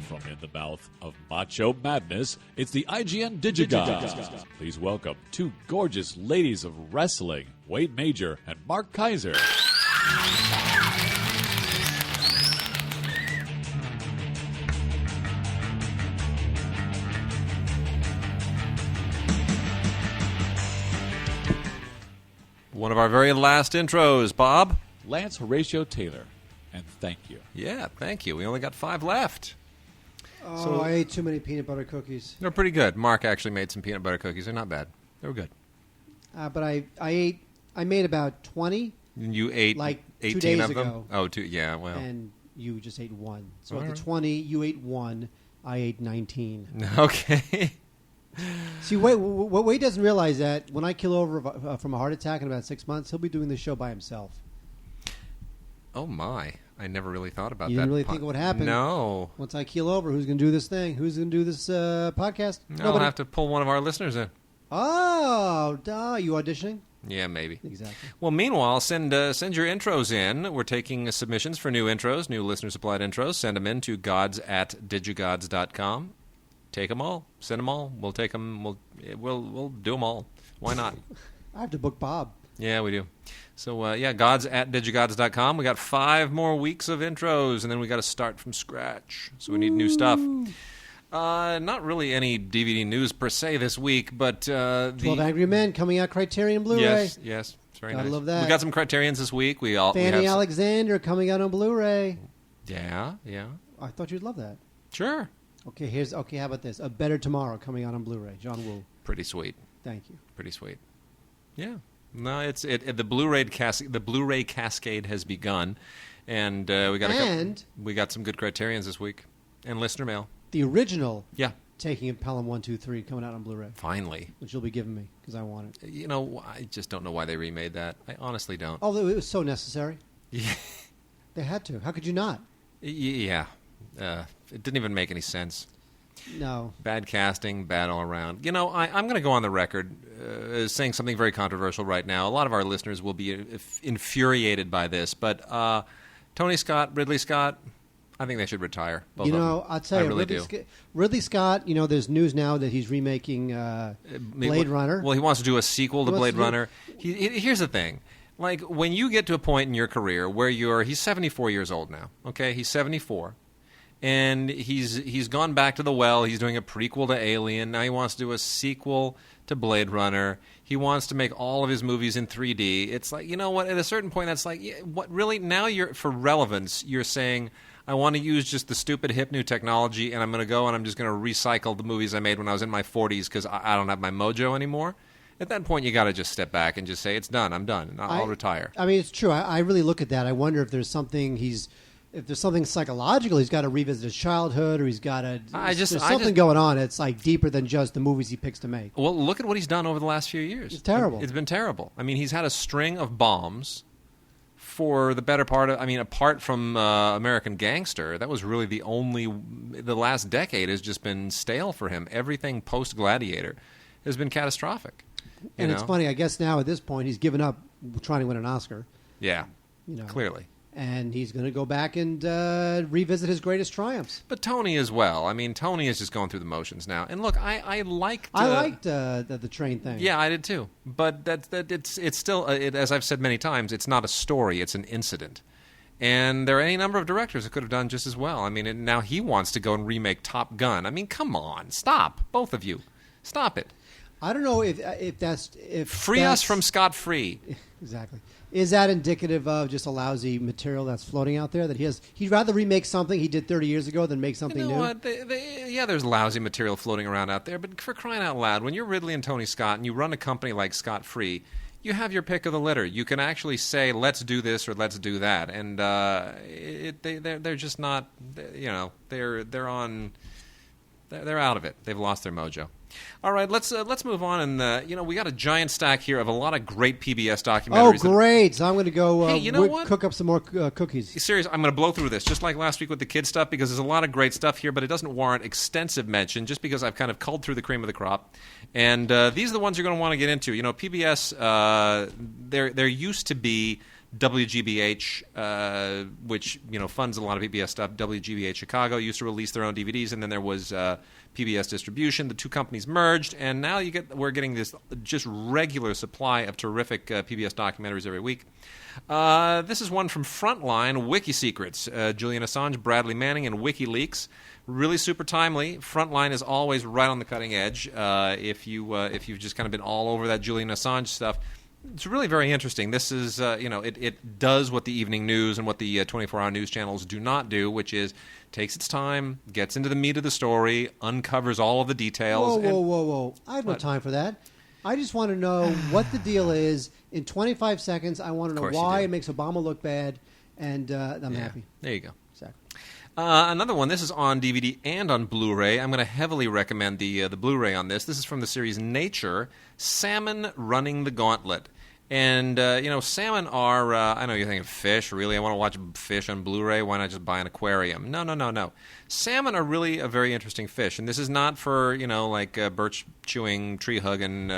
From in the mouth of macho madness, it's the IGN Digigods. Please welcome two gorgeous ladies of wrestling, Wade Major and Mark Kaiser. One of our very last intros, Bob. Lance Horatio Taylor, and thank you. Yeah, thank you. We only got 5 left. Oh, So- I ate too many peanut butter cookies. They're pretty good. Mark actually made some peanut butter cookies. They're not bad. They were good. But I made about 20, And you ate Like 18 2 days of them? ago. Oh, yeah, well. and you just ate one. So All of right. the 20, you ate one. I ate 19. Okay. See, what Wade doesn't realize that when I kill over from a heart attack in about 6 months, he'll be doing this show by himself. Oh, my. I never really thought about You that. didn't really think it would happen? No. Once I keel over, who's going to do this thing? Who's going to do this podcast? I'll have to pull one of our listeners in. Oh, duh. You auditioning? Yeah, maybe. Exactly. Well, meanwhile, send your intros in. We're taking submissions for new intros, new listener-supplied intros. Send them in to gods@digigods.com. Take them all. Send them all. We'll take them. We'll do them all. Why not? I have to book Bob. Yeah, we do. So, gods@digigods.com. We got 5 more weeks of intros, and then we got to start from scratch. So we need new stuff. Not really any DVD news per se this week, but 12 Angry Men coming out Criterion Blu-ray. Yes, it's very Gotta nice. love that. We got some Criterions this week. We have Fanny Alexander coming out on Blu-ray. Yeah. I thought you'd love that. Sure. Okay, how about this? A Better Tomorrow coming out on Blu-ray. John Woo. Pretty sweet. Thank you. Pretty sweet. Yeah. No, the Blu-ray cascade has begun, and we got some good Criterions this week, and listener mail. The original Yeah. Taking of Pelham 1, 2, 3 coming out on Blu-ray, Finally. which you'll be giving me because I want it. You know, I just don't know why they remade that. I honestly don't. Although it was so necessary. Yeah. They had to. How could you not? Yeah. It didn't even make any sense. No. Bad casting, bad all around. You know, I'm going to go on the record as saying something very controversial right now. A lot of our listeners will be infuriated by this, but Tony Scott, Ridley Scott, I think they should retire. Both of them. I'll tell I you, really do. Ridley Scott, there's news now that he's remaking Blade Runner. Well, he wants to do a sequel to He wants Blade to do- Runner. Here's the thing. Like, when you get to a point in your career where he's 74 years old now, okay? He's 74. And he's gone back to the well. He's doing a prequel to Alien. Now he wants to do a sequel to Blade Runner. He wants to make all of his movies in 3D. It's like, you know what? At a certain point, that's like, what really? Now for relevance, you're saying, I want to use just the stupid hip new technology, and I'm going to go and I'm just going to recycle the movies I made when I was in my 40s because I don't have my mojo anymore. At that point, you got to just step back and just say, it's done. I'm done. I'll retire. I mean, it's true. I really look at that. I wonder if there's something psychological, he's got to revisit his childhood, or he's got to. There's something going on. It's like deeper than just the movies he picks to make. Well, look at what he's done over the last few years. It's terrible. It's been terrible. I mean, he's had a string of bombs for the better part of. I mean, apart from American Gangster, that was really the last decade has just been stale for him. Everything post Gladiator has been catastrophic. And it's funny. I guess now at this point, he's given up trying to win an Oscar. Yeah, clearly. And he's going to go back and revisit his greatest triumphs. But Tony as well. I mean, Tony is just going through the motions now. And look, I liked the train thing. Yeah, I did too. But it's still, as I've said many times, it's not a story. It's an incident. And there are any number of directors that could have done just as well. I mean, now he wants to go and remake Top Gun. I mean, come on, stop, both of you, stop it. I don't know if free us from scot-free. Exactly. Is that indicative of just a lousy material that's floating out there? That he'd rather remake something he did 30 years ago than make something new? What? There's lousy material floating around out there, but for crying out loud, when you're Ridley and Tony Scott and you run a company like Scott Free, you have your pick of the litter. You can actually say, let's do this or let's do that. And they're just not, they're out of it. They've lost their mojo. All right, let's move on, and we got a giant stack here of a lot of great PBS documentaries. Oh, great! So I'm going to go what? cook up some more cookies. Seriously, I'm going to blow through this, just like last week with the kid stuff, because there's a lot of great stuff here, but it doesn't warrant extensive mention, just because I've kind of culled through the cream of the crop. And these are the ones you're going to want to get into. PBS, there used to be WGBH, which funds a lot of PBS stuff. WGBH Chicago used to release their own DVDs, and then there was PBS Distribution. The two companies merged, and now we're getting this just regular supply of terrific PBS documentaries every week. This is one from Frontline, WikiSecrets, Julian Assange, Bradley Manning, and WikiLeaks. Really super timely. Frontline is always right on the cutting edge. If you've just kind of been all over that Julian Assange stuff, it's really very interesting. This is it does what the evening news and what the 24-hour news channels do not do, which is takes its time, gets into the meat of the story, uncovers all of the details. Whoa! I have no time for that. I just want to know what the deal is in 25 seconds. I want to know why it makes Obama look bad, and I'm happy. There you go. Exactly. Another one. This is on DVD and on Blu-ray. I'm going to heavily recommend the Blu-ray on this. This is from the series Nature, Salmon Running the Gauntlet. And, salmon are, I know you're thinking, fish, really? I want to watch fish on Blu-ray. Why not just buy an aquarium? No. Salmon are really a very interesting fish. And this is not for, birch-chewing, tree-hugging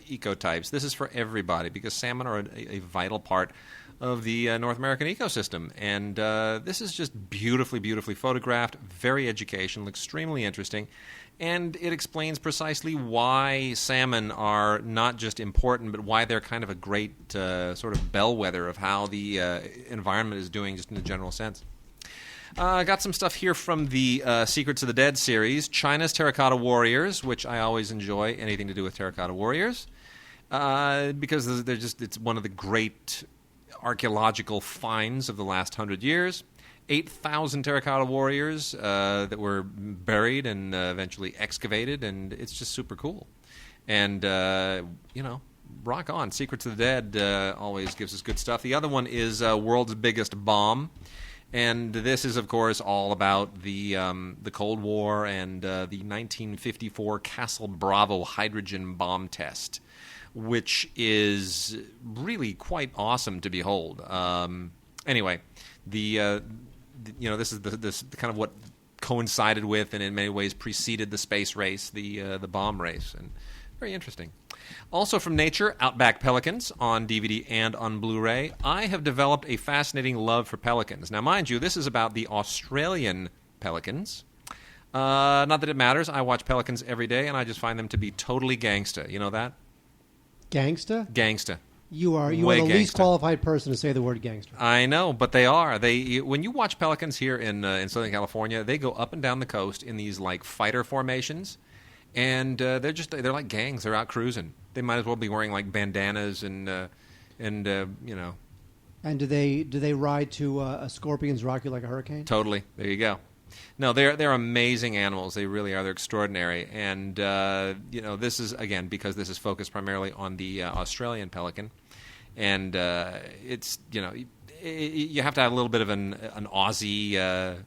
eco-types. This is for everybody because salmon are a vital part of the North American ecosystem. And this is just beautifully, beautifully photographed, very educational, extremely interesting. And it explains precisely why salmon are not just important, but why they're kind of a great sort of bellwether of how the environment is doing just in a general sense. Got some stuff here from the Secrets of the Dead series, China's Terracotta Warriors, which I always enjoy anything to do with Terracotta Warriors, because it's one of the great archaeological finds of the last 100 years. 8,000 terracotta warriors that were buried and eventually excavated, and it's just super cool. And, rock on. Secrets of the Dead always gives us good stuff. The other one is World's Biggest Bomb, and this is, of course, all about the Cold War and the 1954 Castle Bravo hydrogen bomb test, which is really quite awesome to behold. Anyway, this is this kind of what coincided with and in many ways preceded the space race, the bomb race, and very interesting. Also from Nature, Outback Pelicans on DVD and on Blu-ray. I have developed a fascinating love for pelicans. Now, mind you, this is about the Australian pelicans. Not that it matters. I watch pelicans every day, and I just find them to be totally gangsta. You know that? Gangsta? Gangsta. You are the least qualified person to say the word gangster. I know, but they are. When you watch pelicans here in Southern California, they go up and down the coast in these like fighter formations, and they're like gangs. They're out cruising. They might as well be wearing like bandanas and. And do they ride to a scorpion's rock you like a hurricane? Totally. There you go. No, they're amazing animals. They really are. They're extraordinary. And, this is, again, because this is focused primarily on the Australian pelican. And it's, you have to have a little bit of an Aussie,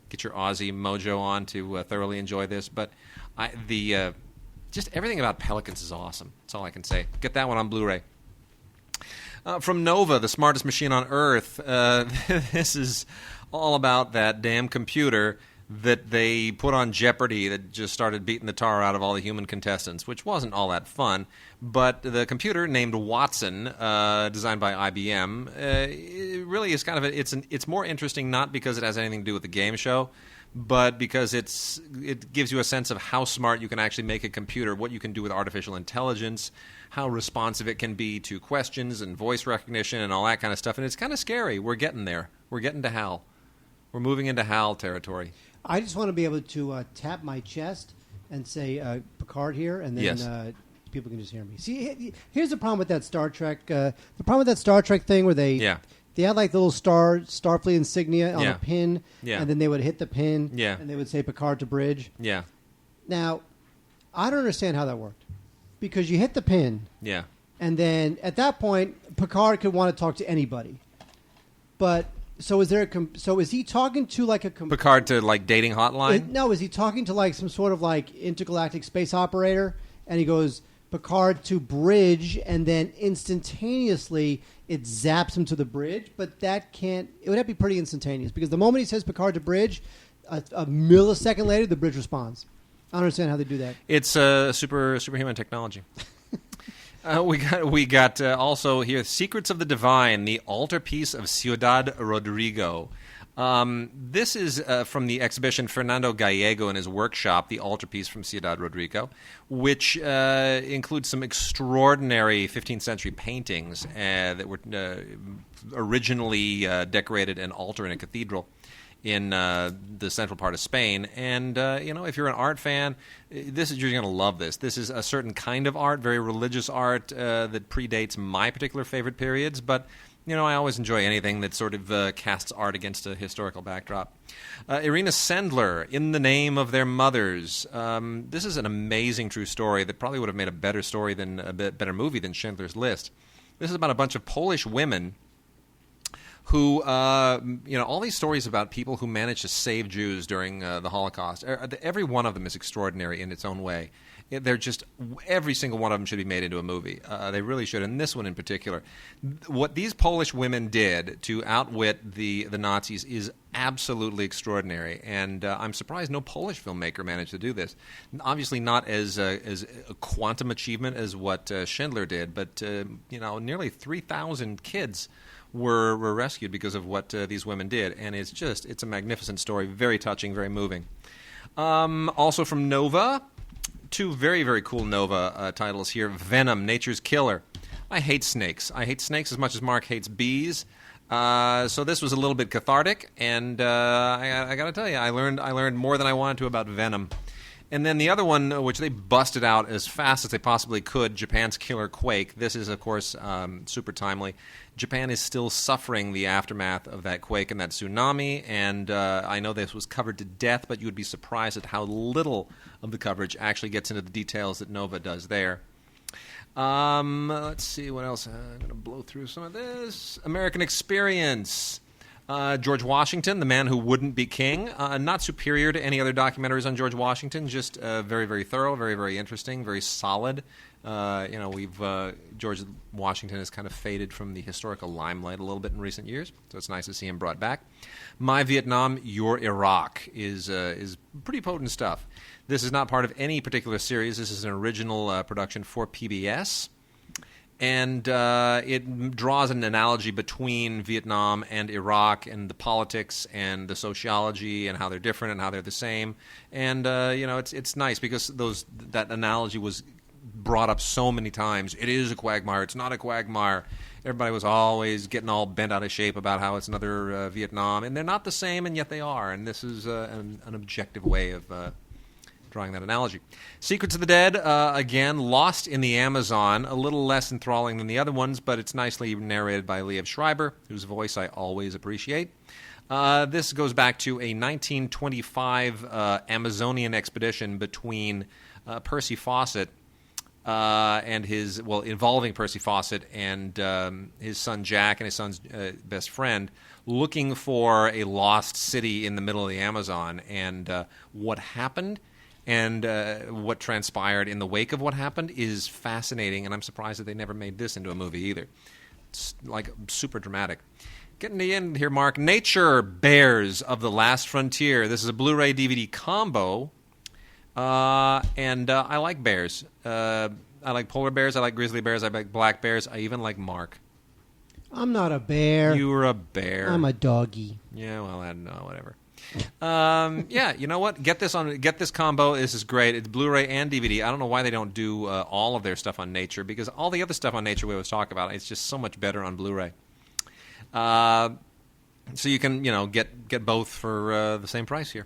get your Aussie mojo on to thoroughly enjoy this. But just everything about pelicans is awesome. That's all I can say. Get that one on Blu-ray. From Nova, the smartest machine on Earth, this is all about that damn computer that they put on Jeopardy that just started beating the tar out of all the human contestants, which wasn't all that fun. But the computer named Watson, designed by IBM, it really is kind of it's more interesting not because it has anything to do with the game show, but because it gives you a sense of how smart you can actually make a computer, what you can do with artificial intelligence, how responsive it can be to questions and voice recognition and all that kind of stuff. And it's kind of scary. We're getting there. We're getting to HAL. We're moving into HAL territory. I just want to be able to tap my chest and say Picard here, and then yes. People can just hear me. See, here's the problem with that Star Trek. The problem with that Star Trek thing where they had like the little Starfleet insignia on a pin, and then they would hit the pin, and they would say Picard to bridge. Yeah. Now, I don't understand how that worked, because you hit the pin, and then at that point, Picard could want to talk to anybody, but. So is he talking to like a Picard to like dating hotline? No, is he talking to like some sort of like intergalactic space operator? And he goes Picard to bridge, and then instantaneously it zaps him to the bridge. But that can't. It would have to be pretty instantaneous, because the moment he says Picard to bridge, a millisecond later the bridge responds. I don't understand how they do that. It's superhuman technology. We got also here Secrets of the Divine, the altarpiece of Ciudad Rodrigo. This is from the exhibition Fernando Gallego in his workshop, the altarpiece from Ciudad Rodrigo, which includes some extraordinary 15th century paintings that were originally decorated an altar in a cathedral in the central part of Spain. And, if you're an art fan, you're going to love this. This is a certain kind of art, very religious art that predates my particular favorite periods, but I always enjoy anything that sort of casts art against a historical backdrop. Irina Sendler, In the Name of Their Mothers. This is an amazing true story that probably would have made a better movie than Schindler's List. This is about a bunch of Polish women who, all these stories about people who managed to save Jews during the Holocaust. Every one of them is extraordinary in its own way. They're just, every single one of them should be made into a movie. They really should, and this one in particular. What these Polish women did to outwit the Nazis is absolutely extraordinary, and I'm surprised no Polish filmmaker managed to do this. Obviously not as a quantum achievement as what Schindler did, but, nearly 3,000 kids were rescued because of what these women did, and it's a magnificent story, very touching, very moving. Also from Nova, two very, very cool Nova titles here. Venom, Nature's Killer. I hate snakes. I hate snakes as much as Mark hates bees. So this was a little bit cathartic, and I got to tell you, I learned more than I wanted to about Venom. And then the other one, which they busted out as fast as they possibly could, Japan's Killer Quake. This is, of course, super timely. Japan is still suffering the aftermath of that quake and that tsunami, and I know this was covered to death, but you would be surprised at how little of the coverage actually gets into the details that Nova does there. Let's see, what else? I'm going to blow through some of this. American Experience. George Washington, the man who wouldn't be king. Not superior to any other documentaries on George Washington, just very, very thorough, very, very interesting, very solid. George Washington has kind of faded from the historical limelight a little bit in recent years, so it's nice to see him brought back. My Vietnam, Your Iraq is pretty potent stuff. This is not part of any particular series. This is an original production for PBS. And it draws an analogy between Vietnam and Iraq and the politics and the sociology and how they're different and how they're the same. And, it's nice because that analogy was brought up so many times. It is a quagmire. It's not a quagmire. Everybody was always getting all bent out of shape about how it's another Vietnam. And they're not the same, and yet they are. And this is an objective way of drawing that analogy. Secrets of the Dead, again, lost in the Amazon, a little less enthralling than the other ones, but it's nicely narrated by Liev Schreiber, whose voice I always appreciate. This goes back to a 1925 Amazonian expedition between Percy Fawcett involving Percy Fawcett and his son Jack and his son's best friend, looking for a lost city in the middle of the Amazon, and what happened and what transpired in the wake of what happened is fascinating, and I'm surprised that they never made this into a movie either. It's super dramatic. Getting to the end here, Mark. Nature Bears of the Last Frontier. This is a Blu-ray DVD combo, and I like bears. I like polar bears, I like grizzly bears, I like black bears, I even like Mark. I'm not a bear. You're a bear. I'm a doggy. Yeah, well, whatever. You know what? Get this combo. This is great. It's Blu-ray and DVD. I don't know why they don't do all of their stuff on Nature, because all the other stuff on Nature we always talk about, it's just so much better on Blu-ray. So you can get both for the same price here.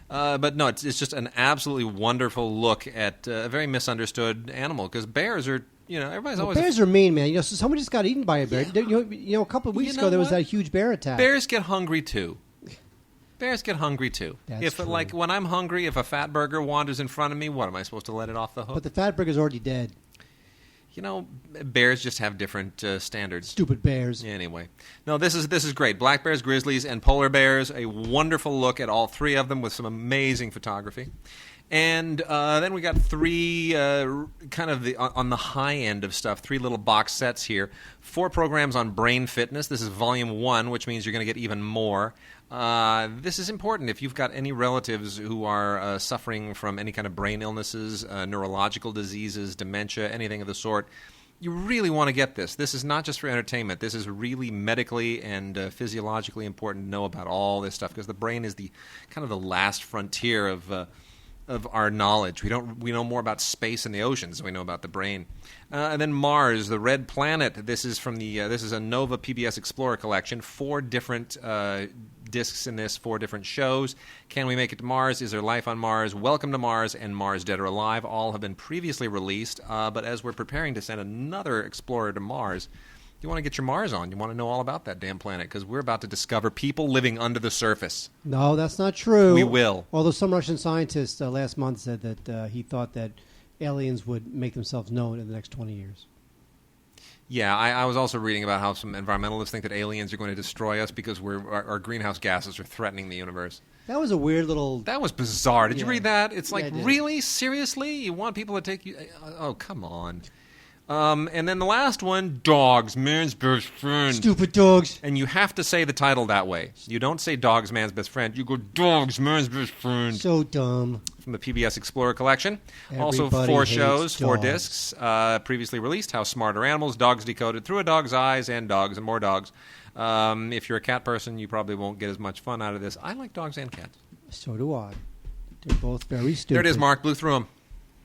But no, it's just an absolutely wonderful look at a very misunderstood animal, because bears are. Everybody's always... Bears are mean, man. Someone just got eaten by a bear. Yeah. A couple of weeks ago, there was that huge bear attack. Bears get hungry, too. That's true. When I'm hungry, if a fat burger wanders in front of me, what, am I supposed to let it off the hook? But the fat burger's already dead. Bears just have different standards. Stupid bears. Anyway. No, this is great. Black bears, grizzlies, and polar bears. A wonderful look at all three of them with some amazing photography. And then we got three on the high end of stuff, three little box sets here. 4 programs on brain fitness. This is volume 1, which means you're going to get even more. This is important if you've got any relatives who are suffering from any kind of brain illnesses, neurological diseases, dementia, anything of the sort. you really want to get this. This is not just for entertainment. This is really medically and physiologically important to know about all this stuff, because the brain is the kind of the last frontier of our knowledge. We know more about space and the oceans than we know about the brain. And then Mars, the Red Planet. This is from this is a Nova PBS Explorer collection. 4 different discs in this, 4 different shows. Can We Make It to Mars? Is There Life on Mars? Welcome to Mars and Mars Dead or Alive. All have been previously released, but as we're preparing to send another Explorer to Mars, you want to get your Mars on. You want to know all about that damn planet, because we're about to discover people living under the surface. No, that's not true. We will. Although some Russian scientist last month said that he thought that aliens would make themselves known in the next 20 years. Yeah, I was also reading about how some environmentalists think that aliens are going to destroy us because our greenhouse gases are threatening the universe. That was a weird little... That was bizarre. Did you read that? It's like, yeah, really? Seriously? You want people to take you... Oh, come on. And then the last one, Dogs, Man's Best Friend. Stupid dogs. And you have to say the title that way. You don't say Dogs, Man's Best Friend. You go Dogs, Man's Best Friend. So dumb. From the PBS Explorer collection. Also Everybody 4 hates shows, 4 dogs. discs, previously released. How Smart Are Animals, Dogs Decoded Through a Dog's Eyes, and Dogs and More Dogs. If you're a cat person, you probably won't get as much fun out of this. I like dogs and cats. So do I. They're both very stupid. There it is, Mark. Blew through them.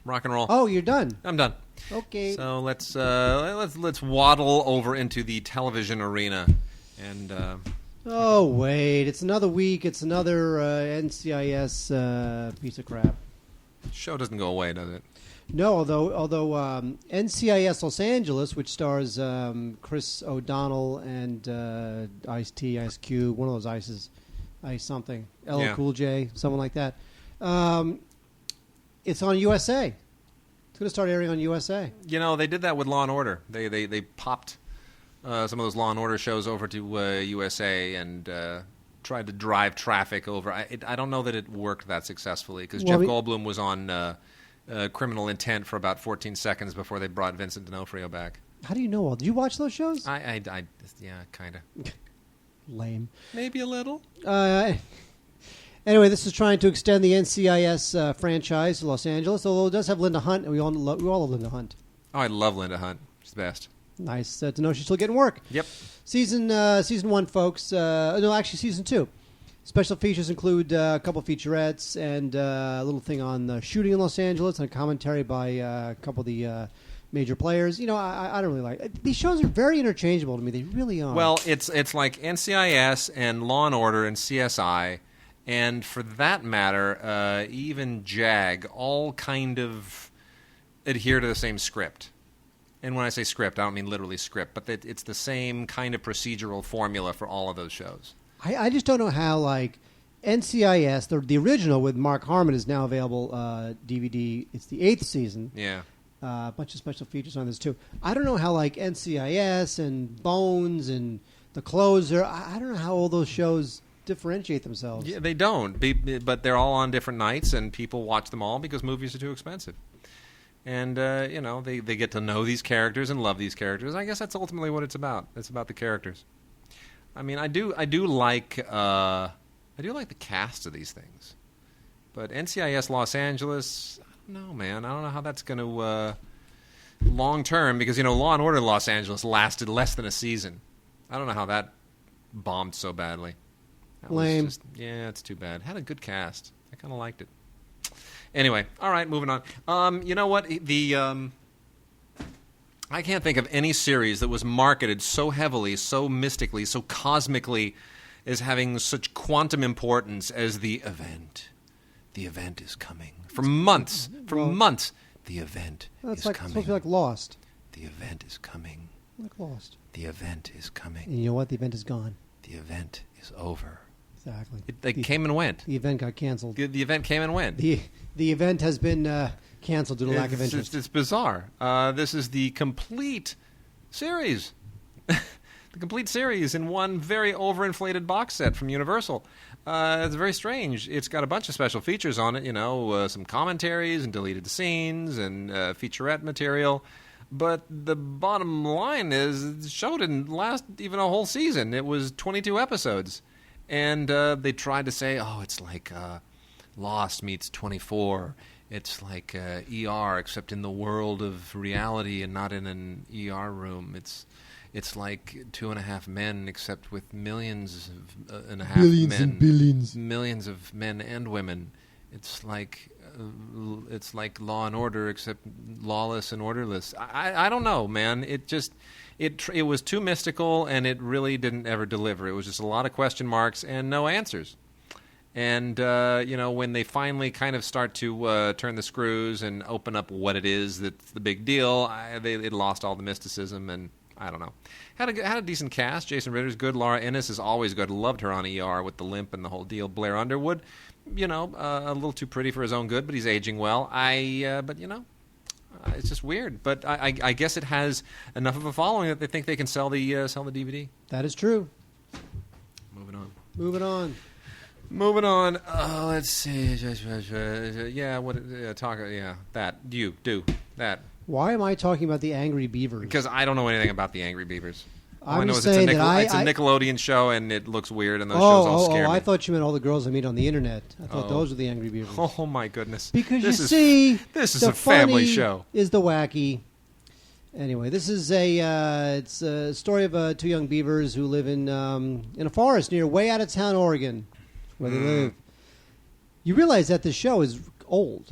Rock and roll. Oh, you're done. I'm done. Okay. So let's waddle over into the television arena, and Oh, wait. It's another week. It's another NCIS piece of crap. show doesn't go away, does it? No, although NCIS Los Angeles, which stars Chris O'Donnell and Ice-T, Ice Cube, one of those Ices, Ice something, LL Cool J, someone like that. It's on USA. It's going to start airing on USA. You know, they did that with Law and Order. They popped some of those Law and Order shows over to USA and tried to drive traffic over. I don't know that it worked that successfully, because Jeff Goldblum was on Criminal Intent for about 14 seconds before they brought Vincent D'Onofrio back. How do you know all? Did you watch those shows? Yeah, kind of. Lame. Maybe a little. Anyway, this is trying to extend the NCIS franchise to Los Angeles, although it does have Linda Hunt, and we all love Linda Hunt. Oh, I love Linda Hunt. She's the best. Nice to know she's still getting work. Yep. Season 1, folks. No, actually, season 2. Special features include a couple featurettes and a little thing on the shooting in Los Angeles and a commentary by a couple of the major players. You know, I don't really like these shows. Are very interchangeable to me. They really are. Well, it's like NCIS and Law and Order and CSI, and for that matter, even JAG, all kind of adhere to the same script. And when I say script, I don't mean literally script, but it's the same kind of procedural formula for all of those shows. I just don't know how, like, NCIS, the original with Mark Harmon, is now available DVD. It's the 8th season. Yeah. A bunch of special features on this, too. I don't know how, like, NCIS and Bones and The Closer, I don't know how all those shows differentiate themselves. Yeah, they don't, but they're all on different nights, and people watch them all because movies are too expensive. And, you know, they get to know these characters and love these characters. I guess that's ultimately what it's about. It's about the characters. I mean, I do like the cast of these things, but NCIS Los Angeles, I don't know, man. I don't know how that's going to long term, because Law and Order Los Angeles lasted less than a season. I don't know how that bombed so badly. Lame. It's too bad. Had a good cast. I kind of liked it. Anyway, all right, moving on. You know what? I can't think of any series that was marketed so heavily, so mystically, so cosmically as having such quantum importance as The Event. The Event is coming. For months, the event is coming. It's supposed to be like Lost. The event is coming. Like Lost. The event is coming. And you know what? The event is gone. The event is over. Exactly. It came and went. The event got canceled. The event came and went. The event has been canceled due to lack of interest. It's bizarre. This is the complete series. The complete series in one very overinflated box set from Universal. It's very strange. It's got a bunch of special features on it, some commentaries and deleted scenes and featurette material. But the bottom line is the show didn't last even a whole season. It was 22 episodes. And they tried to say, it's like Lost meets 24, It's like ER, except in the world of reality and not in an ER room. It's like 2.5 Men, except with millions and a half Billions men, and billions. millions of men and women. It's like Law and Order, except lawless and orderless. I don't know, man. It was too mystical, and it really didn't ever deliver. It was just a lot of question marks and no answers. And, when they finally kind of start to turn the screws and open up what it is that's the big deal, it lost all the mysticism, and I don't know. Had a decent cast. Jason Ritter's good. Laura Innes is always good. Loved her on ER with the limp and the whole deal. Blair Underwood, a little too pretty for his own good, but he's aging well. It's just weird. But I guess it has enough of a following that they think they can sell the DVD. That is true. Moving on. Moving on. Oh, let's see. Yeah, that. You do that. Why am I talking about the Angry Beavers? Because I don't know anything about the Angry Beavers. All I I'm know just is saying it's that a Nickelodeon show, and it looks weird, and those shows all scare me. I thought you meant all the girls I meet on the internet. I thought those were the Angry Beavers. Oh, my goodness. Because this this is a family show. Is the wacky. Anyway, this is it's a story of two young beavers who live in a forest near way out of town, Oregon, where they live. You realize that the show is old.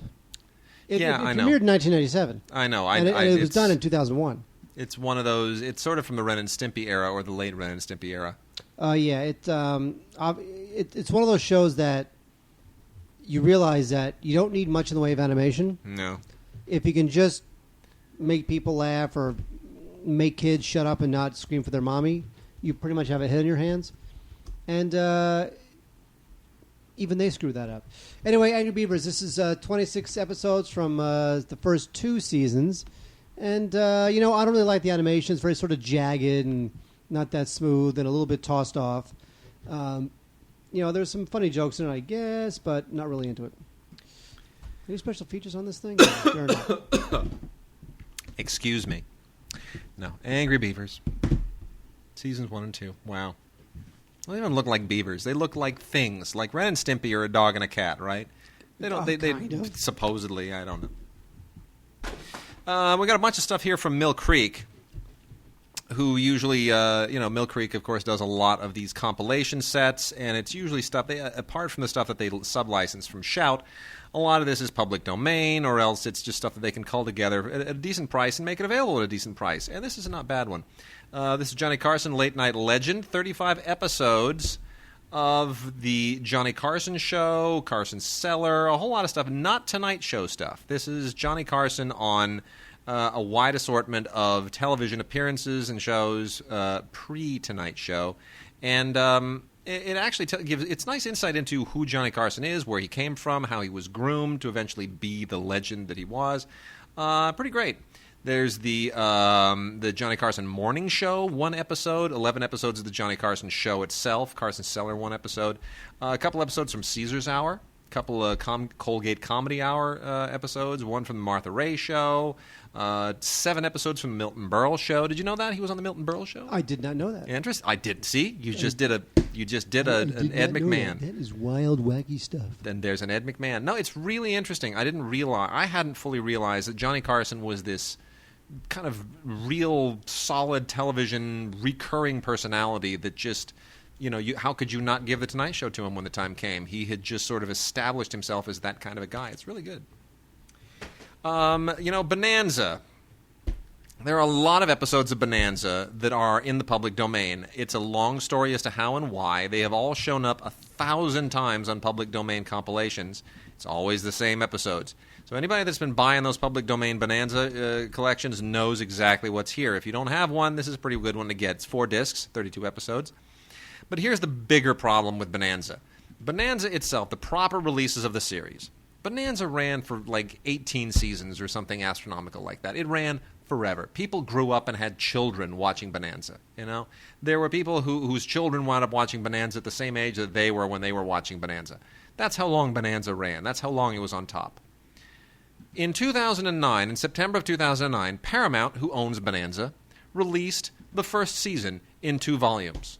It I know. It premiered in 1997. I know. And it was done in 2001. It's one of those. It's sort of from the Ren and Stimpy era, or the late Ren and Stimpy era. It's one of those shows that you realize that you don't need much in the way of animation. No. If you can just make people laugh or make kids shut up and not scream for their mommy, you pretty much have a hit on your hands. And even they screw that up. Anyway, Angry Beavers, this is 26 episodes from the first 2 seasons. And, I don't really like the animation. It's very sort of jagged and not that smooth and a little bit tossed off. There's some funny jokes in it, I guess, but not really into it. Any special features on this thing? Sure not. Excuse me. No. Angry Beavers. Seasons 1 and 2. Wow. They don't even look like beavers. They look like things. Like Ren and Stimpy are a dog and a cat, right? They don't. They supposedly. I don't know. We got a bunch of stuff here from Mill Creek, who usually, Mill Creek, of course, does a lot of these compilation sets, and it's usually stuff. Apart from the stuff that they sublicense from Shout, a lot of this is public domain, or else it's just stuff that they can cull together at a decent price and make it available at a decent price. And this is a not bad one. This is Johnny Carson, Late Night Legend, 35 episodes of the Johnny Carson Show, Carson Cellar, a whole lot of stuff, not Tonight Show stuff. This is Johnny Carson on a wide assortment of television appearances and shows pre-Tonight Show. And it actually gives it's nice insight into who Johnny Carson is, where he came from, how he was groomed to eventually be the legend that he was. Pretty great. There's the Johnny Carson Morning Show, 1 episode, 11 episodes of the Johnny Carson Show itself, Carson Cellar, 1 episode, a couple episodes from Caesar's Hour, a couple of Colgate Comedy Hour episodes, 1 from the Martha Ray Show, 7 episodes from the Milton Berle Show. Did you know that he was on the Milton Berle Show? I did not know that. Interest? I did. See, you just did an Ed McMahon. That is wild, wacky stuff. Then there's an Ed McMahon. No, it's really interesting. I hadn't fully realized that Johnny Carson was this kind of real, solid television recurring personality that just, how could you not give the Tonight Show to him when the time came? He had just sort of established himself as that kind of a guy. It's really good. Bonanza. There are a lot of episodes of Bonanza that are in the public domain. It's a long story as to how and why. They have all shown up 1,000 times on public domain compilations. It's always the same episodes. So anybody that's been buying those public domain Bonanza collections knows exactly what's here. If you don't have one, this is a pretty good one to get. It's 4 discs, 32 episodes. But here's the bigger problem with Bonanza. Bonanza itself, the proper releases of the series. Bonanza ran for like 18 seasons or something astronomical like that. It ran forever. People grew up and had children watching Bonanza. There were people whose children wound up watching Bonanza at the same age that they were when they were watching Bonanza. That's how long Bonanza ran. That's how long it was on top. In 2009, in September of 2009, Paramount, who owns Bonanza, released the first season in 2 volumes.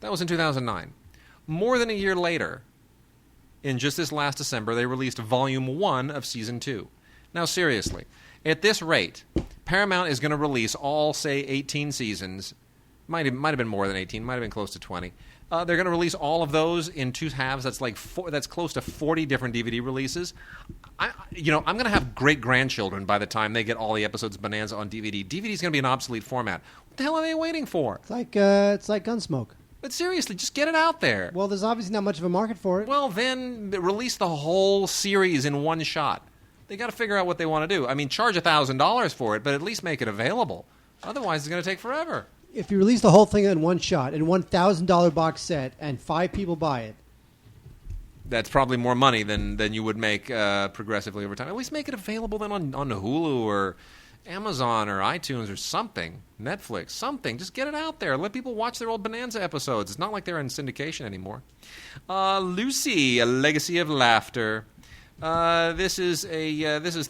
That was in 2009. More than a year later, in just this last December, they released Volume 1 of Season 2. Now, seriously, at this rate, Paramount is going to release all, say, 18 seasons. Might have been more than 18. Might have been close to 20. They're going to release all of those in 2 halves. That's close to 40 different DVD releases. I'm going to have great-grandchildren by the time they get all the episodes of Bonanza on DVD. DVD is going to be an obsolete format. What the hell are they waiting for? It's like Gunsmoke. But seriously, just get it out there. Well, there's obviously not much of a market for it. Well, then release the whole series in one shot. They got to figure out what they want to do. I mean, charge $1,000 for it, but at least make it available. Otherwise, it's going to take forever. If you release the whole thing in one shot, in $1,000 box set, and 5 people buy it, that's probably more money than you would make progressively over time. At least make it available then on Hulu or Amazon or iTunes or something, Netflix, something. Just get it out there. Let people watch their old Bonanza episodes. It's not like they're in syndication anymore. Lucy, A Legacy of Laughter. This is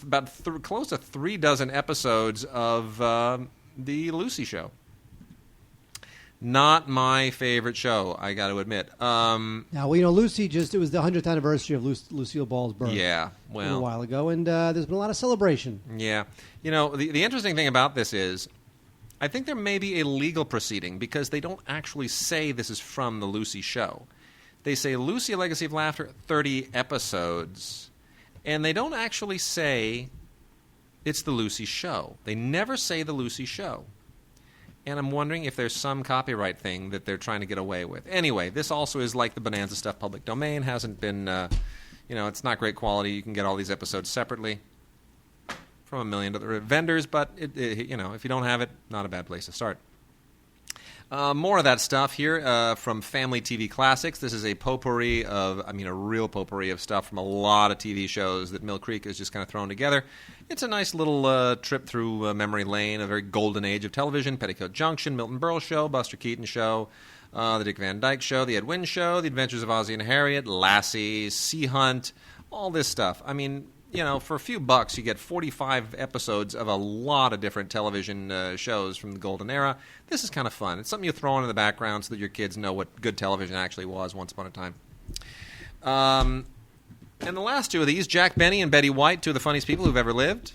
about close to 3 dozen episodes of the Lucy Show. Not my favorite show, I got to admit. Now, Lucy it was the 100th anniversary of Lucille Ball's birth. Yeah, well, a while ago, and there's been a lot of celebration. Yeah. The interesting thing about this is, I think there may be a legal proceeding because they don't actually say this is from the Lucy Show. They say Lucy, A Legacy of Laughter, 30 episodes. And they don't actually say it's the Lucy Show. They never say the Lucy Show. And I'm wondering if there's some copyright thing that they're trying to get away with. Anyway, this also is like the Bonanza stuff, public domain. Hasn't been, it's not great quality. You can get all these episodes separately from a million other vendors, but, if you don't have it, not a bad place to start. More of that stuff here from Family TV Classics. This is a potpourri a real potpourri of stuff from a lot of TV shows that Mill Creek has just kind of thrown together. It's a nice little trip through memory lane, a very golden age of television. Petticoat Junction, Milton Berle Show, Buster Keaton Show, The Dick Van Dyke Show, The Ed Wynn Show, The Adventures of Ozzie and Harriet, Lassie, Sea Hunt, all this stuff. I mean, for a few bucks, you get 45 episodes of a lot of different television shows from the golden era. This is kind of fun. It's something you throw on in the background so that your kids know what good television actually was once upon a time. And the last 2 of these, Jack Benny and Betty White, 2 of the funniest people who've ever lived.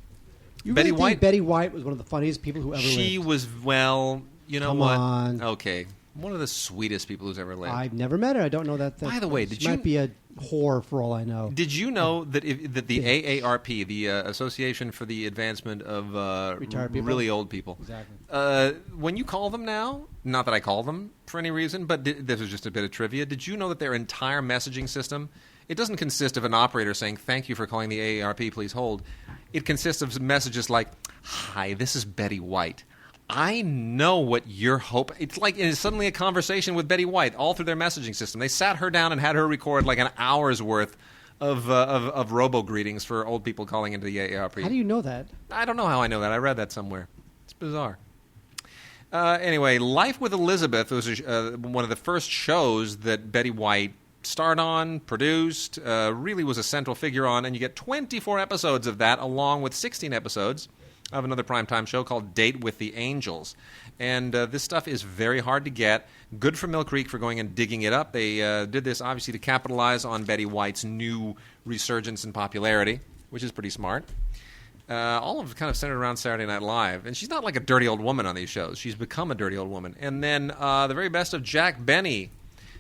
Betty White was one of the funniest people who ever lived? She was, well, Come what? On. Okay. One of the sweetest people who's ever lived. I've never met her. I don't know that. By the way, she might be a whore for all I know. Did you know that that the AARP, the Association for the Advancement of Retired people? Really old people, exactly. When you call them now, not that I call them for any reason, but this is just a bit of trivia. Did you know that their entire messaging system, it doesn't consist of an operator saying, "Thank you for calling the AARP, please hold." It consists of messages like, "Hi, this is Betty White. I know what you're hoping." It's suddenly a conversation with Betty White all through their messaging system. They sat her down and had her record like an hour's worth of robo-greetings for old people calling into the AARP. How do you know that? I don't know how I know that. I read that somewhere. It's bizarre. Anyway, Life with Elizabeth was one of the first shows that Betty White starred on, produced, really was a central figure on, and you get 24 episodes of that along with 16 episodes of another primetime show called Date with the Angels. And this stuff is very hard to get. Good for Mill Creek for going and digging it up. They did this obviously to capitalize on Betty White's new resurgence in popularity, which is pretty smart. All of it kind of centered around Saturday Night Live. And she's not like a dirty old woman on these shows. She's become a dirty old woman. And then the very best of Jack Benny.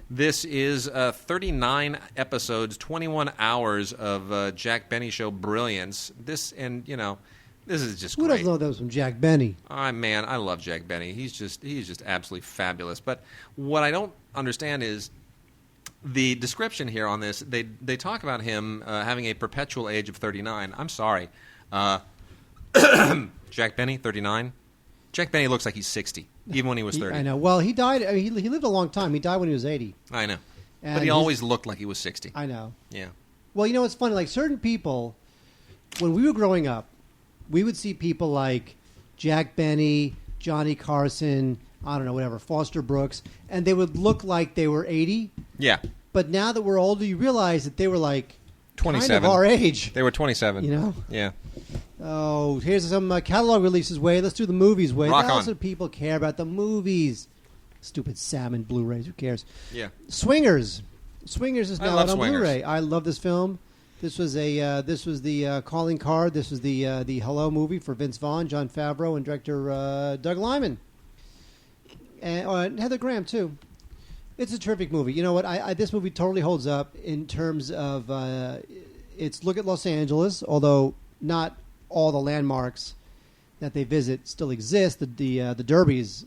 This is 39 episodes, 21 hours of Jack Benny Show brilliance. This is just Who great. doesn't know that was from Jack Benny? Man, I love Jack Benny. He's just absolutely fabulous. But what I don't understand is the description here on this. They talk about him having a perpetual age of 39. I'm sorry. Jack Benny, 39. Jack Benny looks like he's 60, even when he was 30. I know. Well, he died. I mean, he lived a long time. He died when he was 80. I know. And but he always looked like he was 60. I know. Yeah. Well, it's funny. Like certain people, when we were growing up, we would see people like Jack Benny, Johnny Carson, I don't know, whatever, Foster Brooks, and they would look like they were 80. Yeah. But now that we're older, you realize that they were like 27. kind of our age. They were 27. Yeah. Oh, here's some catalog releases, Wade. Let's do the movies, Wade. Rock Thousands on. of people care about the movies. Stupid salmon Blu-rays. Who cares? Yeah. Swingers. Swingers is I now love out on Swingers. Blu-ray. I love this film. This was the calling card. This was the Hello movie for Vince Vaughn, Jon Favreau, and director Doug Liman, and Heather Graham too. It's a terrific movie. You know what? This movie totally holds up in terms of its look at Los Angeles, although not all the landmarks that they visit still exist. The Derby's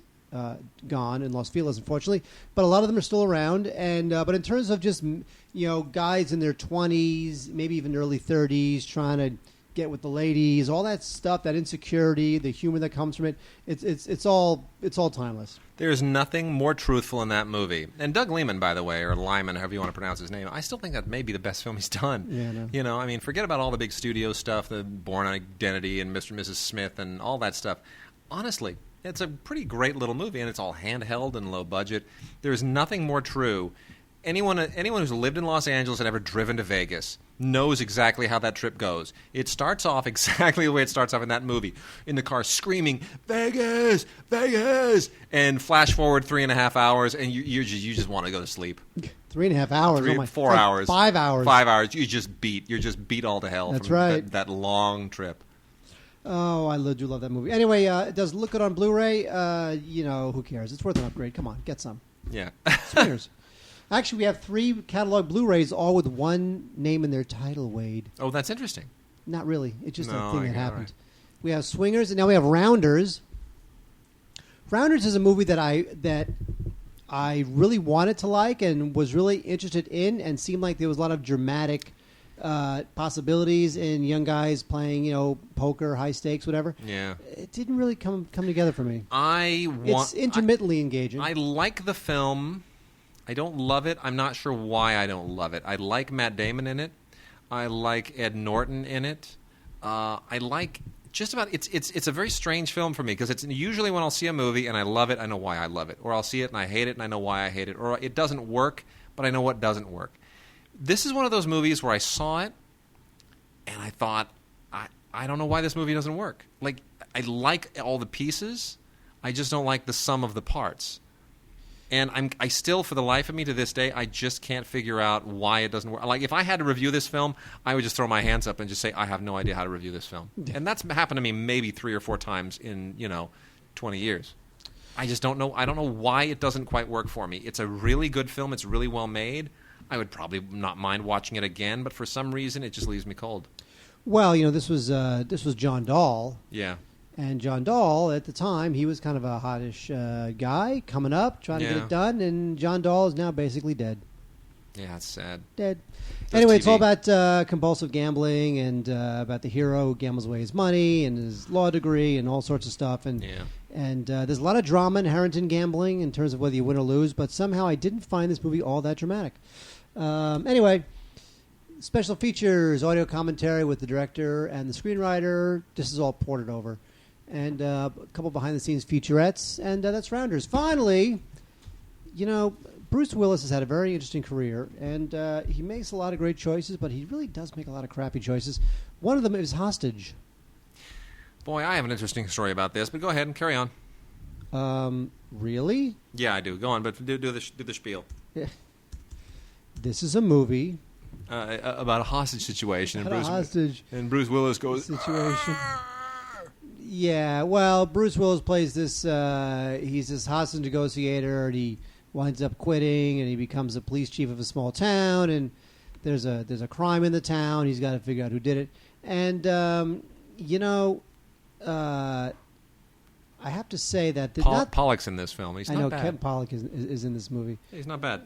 gone in Los Feliz, unfortunately, but a lot of them are still around. And but in terms of just guys in their 20s, maybe even early 30s, trying to get with the ladies, all that stuff, that insecurity, the humor that comes from it, it's all timeless. There's nothing more truthful in that movie. And Doug Liman, by the way, or Liman, however you want to pronounce his name, I still think that may be the best film he's done. Yeah, I know. You know, I mean, forget about all the big studio stuff, the Bourne Identity and Mr. and Mrs. Smith and all that stuff. Honestly, it's a pretty great little movie, and it's all handheld and low budget. There's nothing more true. Anyone who's lived in Los Angeles and ever driven to Vegas knows exactly how that trip goes. It starts off exactly the way it starts off in that movie. In the car screaming, Vegas! Vegas! And flash forward 3.5 hours, and you just want to go to sleep. 3.5 hours. 4 hours. 5 hours. 5 hours. You're just beat all to hell. That's from right. That long trip. Oh, I do love that movie. Anyway, it does look good on Blu-ray. Who cares? It's worth an upgrade. Come on, get some. Yeah. Swingers. Actually, we have 3 catalog Blu-rays, all with one name in their title, Wade. Oh, that's interesting. Not really. It's just a No, thing I that get it, happened. right. We have Swingers, and now we have Rounders. Rounders is a movie that I really wanted to like and was really interested in, and seemed like there was a lot of dramatic possibilities in young guys playing, poker, high stakes, whatever. Yeah. It didn't really come together for me. It's intermittently engaging. I like the film. I don't love it. I'm not sure why I don't love it. I like Matt Damon in it. I like Ed Norton in it. I like just about it's a very strange film for me because it's usually when I'll see a movie and I love it, I know why I love it, or I'll see it and I hate it and I know why I hate it, or it doesn't work, but I know what doesn't work. This is one of those movies where I saw it and I thought, I don't know why this movie doesn't work. Like, I like all the pieces, I just don't like the sum of the parts. And I still, for the life of me to this day, I just can't figure out why it doesn't work. Like, if I had to review this film, I would just throw my hands up and just say, I have no idea how to review this film. And that's happened to me maybe 3 or 4 times in, 20 years. I just don't know. I don't know why it doesn't quite work for me. It's a really good film. It's really well made. I would probably not mind watching it again, but for some reason, it just leaves me cold. Well, this was John Dahl. Yeah. And John Dahl, at the time, he was kind of a hottish guy coming up, trying to get it done, and John Dahl is now basically dead. Yeah, it's sad. Dead. That's Anyway, TV. it's all about compulsive gambling and about the hero who gambles away his money and his law degree and all sorts of stuff. And there's a lot of drama inherent in gambling in terms of whether you win or lose, but somehow I didn't find this movie all that dramatic. Anyway, special features, audio commentary with the director and the screenwriter. This is all ported over. And a couple behind-the-scenes featurettes, and that's Rounders. Finally, Bruce Willis has had a very interesting career, and he makes a lot of great choices, but he really does make a lot of crappy choices. One of them is Hostage. Boy, I have an interesting story about this, but go ahead and carry on. Really? Yeah, I do. Go on, but do the spiel. This is a movie About a hostage situation. about a hostage And Bruce Willis goes... situation. Yeah, well, Bruce Willis plays this, he's this hostage negotiator, and he winds up quitting, and he becomes a police chief of a small town, and there's a crime in the town. He's got to figure out who did it. And, I have to say that... Pollock's in this film. He's not bad. I know, Kevin Pollak is in this movie. He's not bad.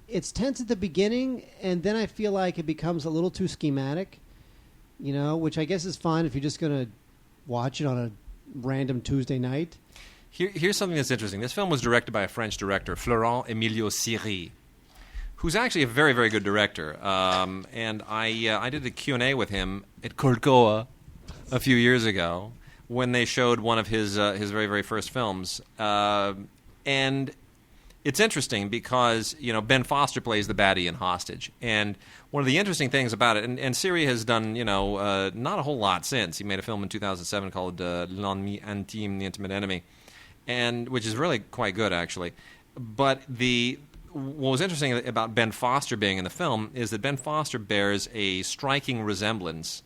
It's tense at the beginning, and then I feel like it becomes a little too schematic, which I guess is fine if you're just going to watch it on a random Tuesday night. Here's something that's interesting. This film was directed by a French director, Florent Emilio Siri, who's actually a very, very good director. And I did a Q&A with him at Corcoa a few years ago when they showed one of his very, very first films. And it's interesting because, Ben Foster plays the baddie in Hostage. And one of the interesting things about it, and Siri has done, not a whole lot since. He made a film in 2007 called L'ennemi intime, The Intimate Enemy, and which is really quite good, actually. But what was interesting about Ben Foster being in the film is that Ben Foster bears a striking resemblance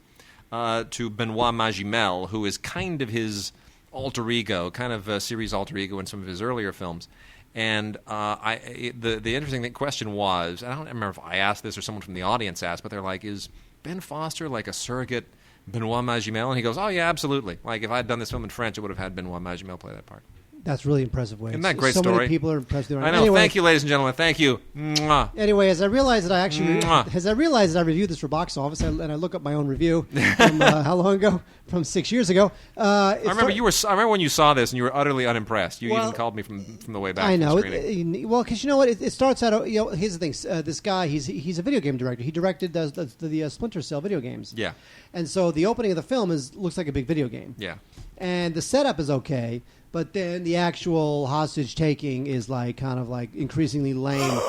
to Benoit Magimel, who is kind of his alter ego, kind of a series alter ego in some of his earlier films. And the interesting question was, I don't remember if I asked this or someone from the audience asked, but they're like, is Ben Foster like a surrogate Benoit Magimel? And he goes, oh, yeah, absolutely. Like, if I had done this film in French, it would have had Benoit Magimel play that part. That's really impressive, Wade. Isn't that a great so story? Many people are impressed with it. I know. Anyway, Thank you, ladies and gentlemen. Thank you. Mwah. Anyway, as I realized that I reviewed this for Box Office, and I look up my own review from how long ago? From 6 years ago. I remember when you saw this and you were utterly unimpressed. You even called me from the way back. I know. Well, because you know what? It starts out. Here's the thing. This guy, he's a video game director. He directed the Splinter Cell video games. Yeah. And so the opening of the film looks like a big video game. Yeah. And the setup is okay. But then the actual hostage taking is kind of increasingly lame.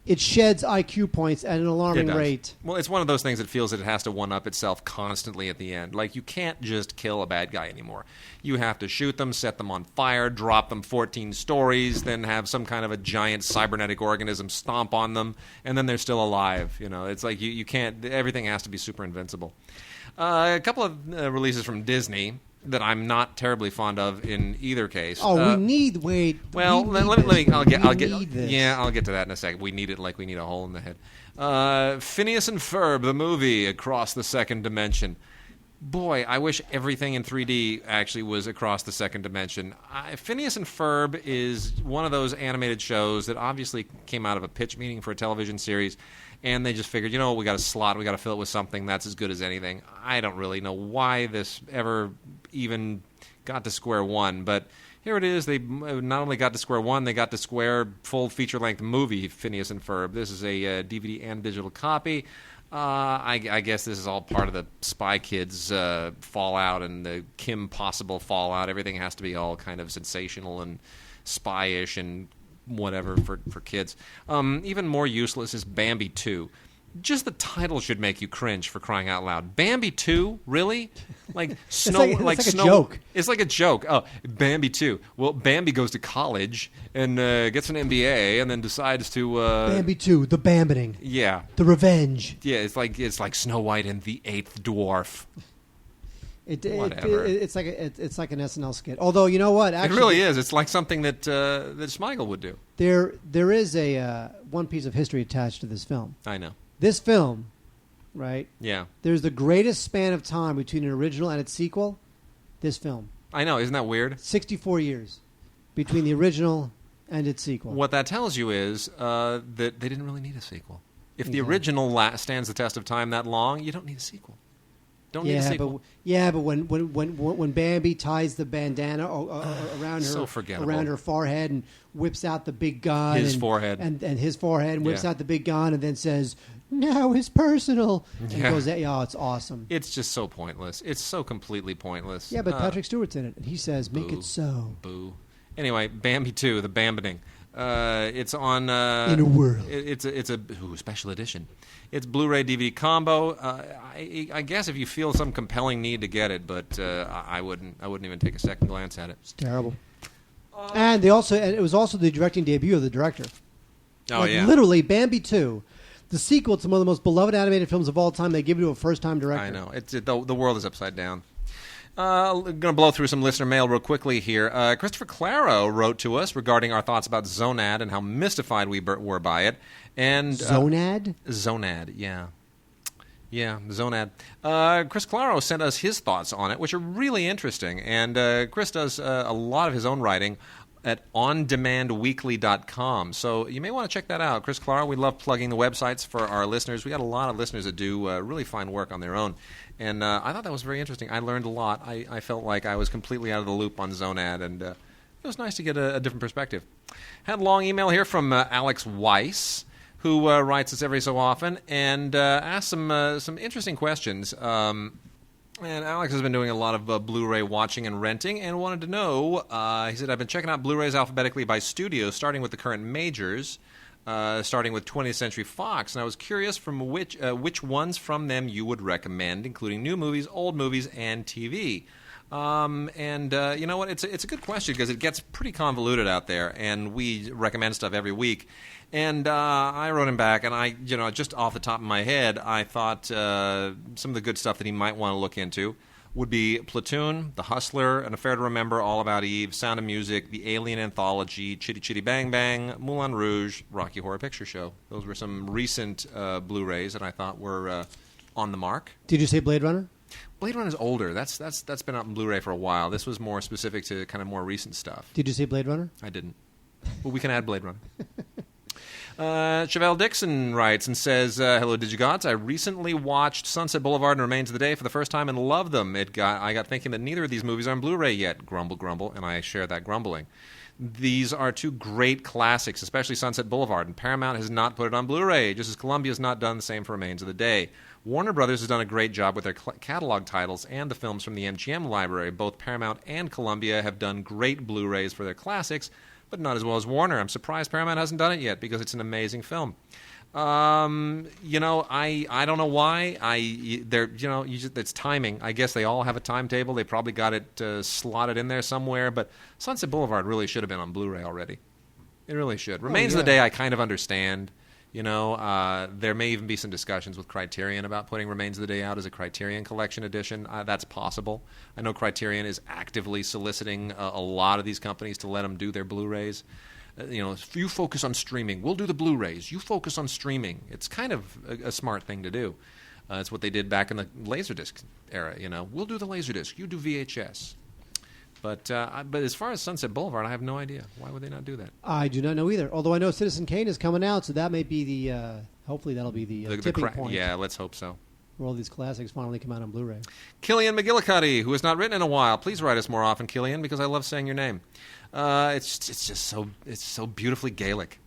It sheds IQ points at an alarming rate. Well, it's one of those things that feels that it has to one-up itself constantly at the end. Like, you can't just kill a bad guy anymore. You have to shoot them, set them on fire, drop them 14 stories, then have some kind of a giant cybernetic organism stomp on them, and then they're still alive. It's like you can't... Everything has to be super invincible. A couple of releases from Disney that I'm not terribly fond of in either case. Oh, we need Wade. Well, let me. I'll get. This. Yeah, I'll get to that in a second. We need it like we need a hole in the head. Phineas and Ferb, the movie Across the Second Dimension. Boy, I wish everything in 3D actually was across the second dimension. Phineas and Ferb is one of those animated shows that obviously came out of a pitch meeting for a television series, and they just figured, we got a slot, we got to fill it with something that's as good as anything. I don't really know why this ever even got to square one, but here it is. They not only got to square one, they got to square full feature-length movie, Phineas and Ferb. This is a DVD and digital copy. I guess this is all part of the Spy Kids fallout and the Kim Possible fallout. Everything has to be all kind of sensational and spy-ish and whatever for kids. Even more useless is Bambi 2. Just the title should make you cringe, for crying out loud. Bambi 2? Really? Like snow? It's like a joke. It's like a joke. Oh, Bambi 2. Well, Bambi goes to college and gets an MBA and then decides to... Bambi 2, the Bambiting. Yeah. The revenge. Yeah, it's like Snow White and the Eighth Dwarf. Whatever. It's like an SNL skit. Although, you know what? Actually, it really is. It's like something that Smigel would do. There is a one piece of history attached to this film. I know. This film, right? Yeah. There's the greatest span of time between an original and its sequel. This film. I know. Isn't that weird? 64 years between the original and its sequel. What that tells you is that they didn't really need a sequel. If the original stands the test of time that long, you don't need a sequel. Don't need a sequel. But when Bambi ties the bandana around her forehead and whips out the big gun, his forehead, and his forehead, and whips out the big gun, and then says, "Now it's personal," and goes, "Oh, it's awesome." It's just so pointless. It's so completely pointless. Yeah, but Patrick Stewart's in it, and he says, "Make it so." Boo. Anyway, Bambi 2, the Bambiting. It's on In a World. It's a special edition. It's Blu-ray DVD combo. I guess if you feel some compelling need to get it, but I wouldn't even take a second glance at it. It's terrible. And it was also the directing debut of the director. Oh, yeah. Literally, Bambi 2, the sequel to one of the most beloved animated films of all time. They give it to a first-time director. I know. The world is upside down. Going to blow through some listener mail real quickly here. Christopher Claro wrote to us regarding our thoughts about Zonad and how mystified we were by it. And Zonad? Zonad, yeah. Yeah, Zonad. Chris Claro sent us his thoughts on it, which are really interesting. And Chris does a lot of his own writing at ondemandweekly.com. So you may want to check that out. Chris Claro, we love plugging the websites for our listeners. We got a lot of listeners that do really fine work on their own. And I thought that was very interesting. I learned a lot. I felt like I was completely out of the loop on Zonad, and it was nice to get a different perspective. Had a long email here from Alex Weiss, who writes us every so often, and asked some interesting questions. And Alex has been doing a lot of Blu-ray watching and renting, and wanted to know, he said, I've been checking out Blu-rays alphabetically by studio, starting with the current majors, starting with 20th Century Fox, and I was curious from which ones from them you would recommend, including new movies, old movies, and TV. You know what? It's a good question because it gets pretty convoluted out there, and we recommend stuff every week. And I wrote him back, and I, just off the top of my head, I thought some of the good stuff that he might want to look into would be Platoon, The Hustler, An Affair to Remember, All About Eve, Sound of Music, The Alien Anthology, Chitty Chitty Bang Bang, Moulin Rouge, Rocky Horror Picture Show. Those were some recent Blu-rays that I thought were on the mark. Did you say Blade Runner? Blade Runner's older. That's been out on Blu-ray for a while. This was more specific to kind of more recent stuff. Did you say Blade Runner? I didn't. Well, we can add Blade Runner. Chevelle Dixon writes and says, hello, Digigods. I recently watched Sunset Boulevard and Remains of the Day for the first time and loved them. I got thinking that neither of these movies are on Blu-ray yet. Grumble, grumble, and I share that grumbling. These are two great classics, especially Sunset Boulevard, and Paramount has not put it on Blu-ray, just as Columbia has not done the same for Remains of the Day. Warner Brothers has done a great job with their catalog titles and the films from the MGM library. Both Paramount and Columbia have done great Blu-rays for their classics, but not as well as Warner. I'm surprised Paramount hasn't done it yet because it's an amazing film. I don't know why. It's timing. I guess they all have a timetable. They probably got it slotted in there somewhere. But Sunset Boulevard really should have been on Blu-ray already. It really should. Remains of the Day, I kind of understand. There may even be some discussions with Criterion about putting Remains of the Day out as a Criterion Collection edition. That's possible. I know Criterion is actively soliciting a lot of these companies to let them do their Blu-rays. If you focus on streaming, we'll do the Blu-rays. You focus on streaming. It's kind of a smart thing to do. It's what they did back in the Laserdisc era. We'll do the Laserdisc. You do VHS. But as far as Sunset Boulevard, I have no idea. Why would they not do that? I do not know either. Although I know Citizen Kane is coming out, so that may be the. Hopefully, that'll be the tipping point. Yeah, let's hope so. Where all these classics finally come out on Blu-ray. Killian McGillicuddy, who has not written in a while. Please write us more often, Killian, because I love saying your name. It's just so beautifully Gaelic.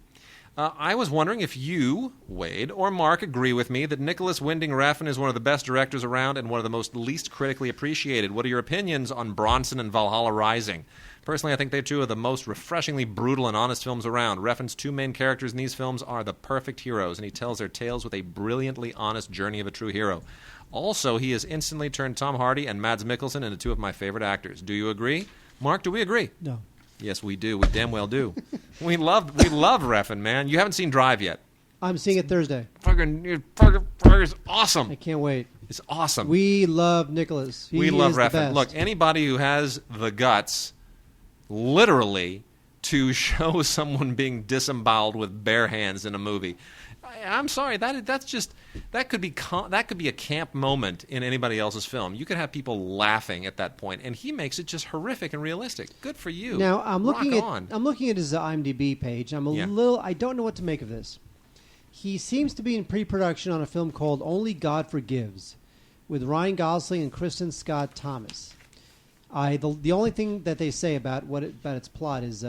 I was wondering if you, Wade, or Mark agree with me that Nicholas Winding Refn is one of the best directors around and one of the most least critically appreciated. What are your opinions on Bronson and Valhalla Rising? Personally, I think they're two of the most refreshingly brutal and honest films around. Refn's two main characters in these films are the perfect heroes, and he tells their tales with a brilliantly honest journey of a true hero. Also, he has instantly turned Tom Hardy and Mads Mikkelsen into two of my favorite actors. Do you agree? Mark, do we agree? No. Yes, we do. We damn well do. we love Refn, man. You haven't seen Drive yet. I'm seeing it Thursday. Fucking awesome. I can't wait. It's awesome. We love Nicholas. We love Refn. Look, anybody who has the guts, literally, to show someone being disemboweled with bare hands in a movie, I'm sorry, that could be a camp moment in anybody else's film. You could have people laughing at that point, and he makes it just horrific and realistic. Good for you. Now I'm looking on. I'm looking at his IMDb page. I don't know what to make of this. He seems to be in pre-production on a film called Only God Forgives, with Ryan Gosling and Kristen Scott Thomas. The only thing that they say about its plot is.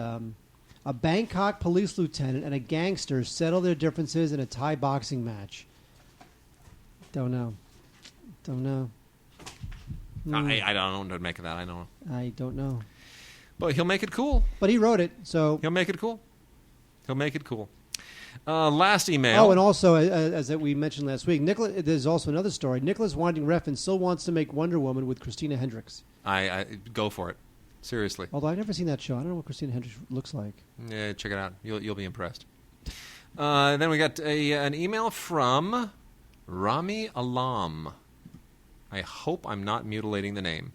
A Bangkok police lieutenant and a gangster settle their differences in a Thai boxing match. Don't know. I don't know what to make of that. I don't know. But he'll make it cool. But he wrote it, so... He'll make it cool. Last email. Oh, and also, as we mentioned last week, there's also another story. Nicholas Winding Refn still wants to make Wonder Woman with Christina Hendricks. I go for it. Seriously. Although I've never seen that show. I don't know what Christina Hendricks looks like. Yeah, check it out. You'll be impressed. Then we got an email from Rami Alam. I hope I'm not mutilating the name.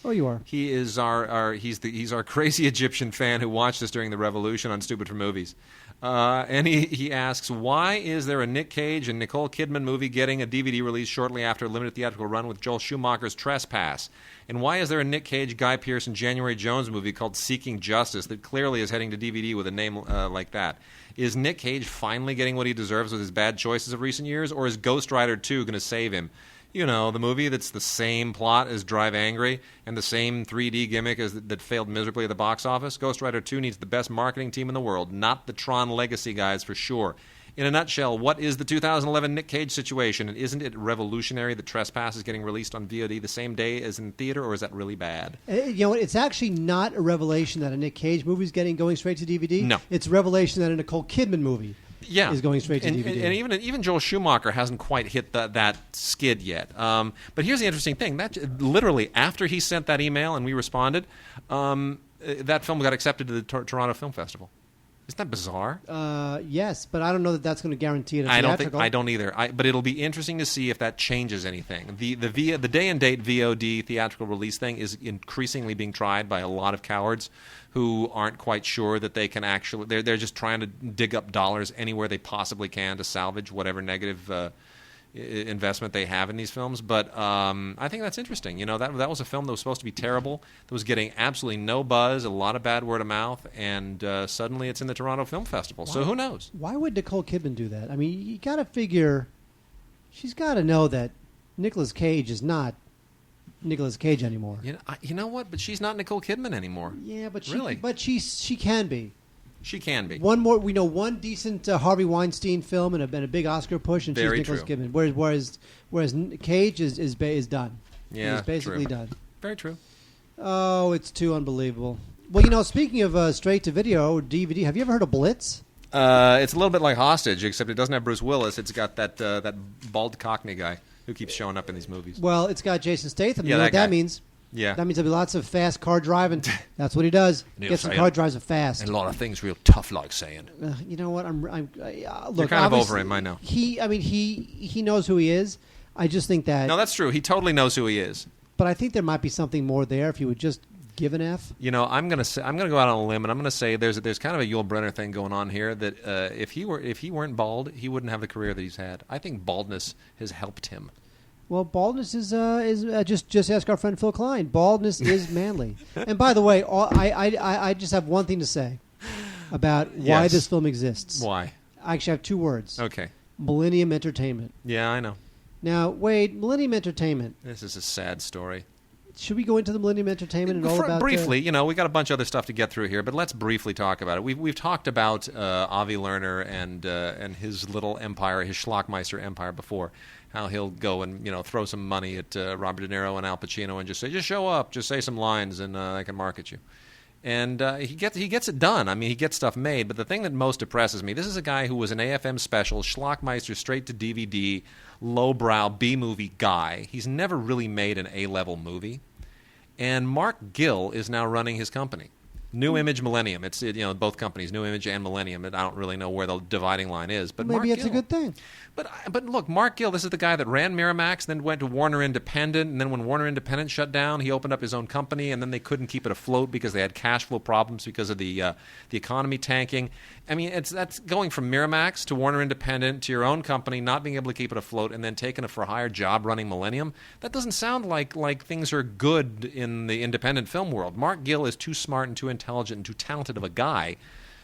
Oh, you are. He is he's our crazy Egyptian fan who watched us during the revolution on Stupid for Movies. And he asks, why is there a Nick Cage and Nicole Kidman movie getting a DVD release shortly after a limited theatrical run with Joel Schumacher's Trespass? And why is there a Nick Cage, Guy Pearce, and January Jones movie called Seeking Justice that clearly is heading to DVD with a name like that? Is Nick Cage finally getting what he deserves with his bad choices of recent years, or is Ghost Rider 2 going to save him? You know, the movie that's the same plot as Drive Angry and the same 3D gimmick that failed miserably at the box office. Ghost Rider 2 needs the best marketing team in the world, not the Tron Legacy guys for sure. In a nutshell, what is the 2011 Nick Cage situation? And isn't it revolutionary that Trespass is getting released on VOD the same day as in theater, or is that really bad? You know what? It's actually not a revelation that a Nick Cage movie is going straight to DVD. No. It's a revelation that a Nicole Kidman movie is going straight to DVD. And even Joel Schumacher hasn't quite hit that skid yet. But here's the interesting thing: that literally after he sent that email and we responded, that film got accepted to the Toronto Film Festival. Isn't that bizarre? Yes, but I don't know that that's going to guarantee it. I don't either. But it'll be interesting to see if that changes anything. The day and date VOD theatrical release thing is increasingly being tried by a lot of cowards who aren't quite sure that they can actually. They're just trying to dig up dollars anywhere they possibly can to salvage whatever negative investment they have in these films. But I think that's interesting. That was a film that was supposed to be terrible, that was getting absolutely no buzz, a lot of bad word of mouth, and suddenly it's in the Toronto Film Festival. So who knows? Why would Nicole Kidman do that? I mean, you got to figure she's got to know that Nicolas Cage is not Nicolas Cage anymore. You know what? But she's not Nicole Kidman anymore. Yeah, but really, she can be. She can be. One decent Harvey Weinstein film and a big Oscar push, and Very she's Nicolas true. Kidman. Whereas Cage is done. Yeah, he's basically true. done. Very true. Oh, it's too unbelievable. Well, speaking of straight to video DVD, have you ever heard of Blitz? It's a little bit like Hostage, except it doesn't have Bruce Willis. It's got that bald Cockney guy who keeps showing up in these movies. Well, it's got Jason Statham. Yeah, You know what that that guy. means? Yeah. That means there'll be lots of fast car driving. That's what he does. Gets some car drives fast. And a lot of things real tough, like saying. You know what? Look, You're kind of over him, I know. He knows who he is. I just think that. No, that's true. He totally knows who he is. But I think there might be something more there if you would just give an F. I'm gonna go out on a limb, and I'm gonna say there's kind of a Yul Brynner thing going on here. That if he weren't bald, he wouldn't have the career that he's had. I think baldness has helped him. Well, baldness is just ask our friend Phil Klein. Baldness is manly. And by the way, I just have one thing to say about why this film exists. Why? I actually have two words. Okay. Millennium Entertainment. Yeah, I know. Now, Wade, Millennium Entertainment. This is a sad story. Should we go into the Millennium Entertainment and all about briefly? We got a bunch of other stuff to get through here, but let's briefly talk about it. We've talked about Avi Lerner and his little empire, his Schlockmeister empire before. How he'll go and throw some money at Robert De Niro and Al Pacino and just say, just show up, just say some lines, and I can market you. And he gets it done. I mean, he gets stuff made. But the thing that most depresses me, this is a guy who was an AFM special, Schlockmeister, straight to DVD, lowbrow B-movie guy. He's never really made an A-level movie. And Mark Gill is now running his company. New Image Millennium. It's both companies, New Image and Millennium. And I don't really know where the dividing line is. But maybe Mark it's Gill, a good thing. But look, Mark Gill, this is the guy that ran Miramax, then went to Warner Independent, and then when Warner Independent shut down, he opened up his own company, and then they couldn't keep it afloat because they had cash flow problems because of the economy tanking. I mean, that's going from Miramax to Warner Independent to your own company, not being able to keep it afloat, and then taking a for-hire job running Millennium. That doesn't sound like things are good in the independent film world. Mark Gill is too smart and too intelligent and too talented of a guy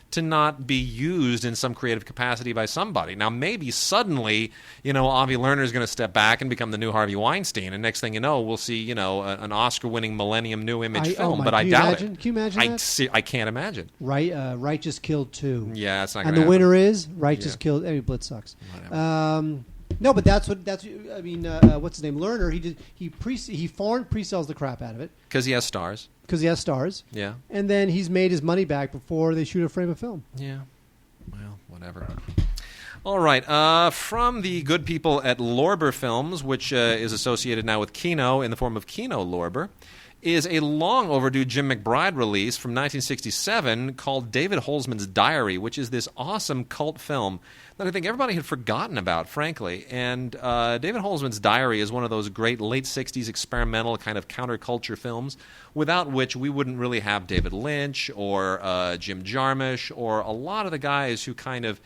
to not be used in some creative capacity by somebody. Now, maybe suddenly, Avi Lerner is going to step back and become the new Harvey Weinstein, and next thing you know, we'll see, an Oscar-winning Millennium New Image film. But I doubt it. Can you imagine that? I can't imagine. Right just killed two. Yeah, that's not going to happen. And the winner is just killed. Blitz sucks. Whatever. No, but that's I mean, what's his name? Lerner. He foreign pre-sells the crap out of it because he has stars. Yeah. And then he's made his money back before they shoot a frame of film. Yeah. Well, whatever. All right. From the good people at Lorber Films, which is associated now with Kino in the form of Kino Lorber, is a long overdue Jim McBride release from 1967 called David Holzman's Diary, which is this awesome cult film that I think everybody had forgotten about, frankly. And David Holzman's Diary is one of those great late 60s experimental kind of counterculture films without which we wouldn't really have David Lynch or Jim Jarmusch or a lot of the guys who kind of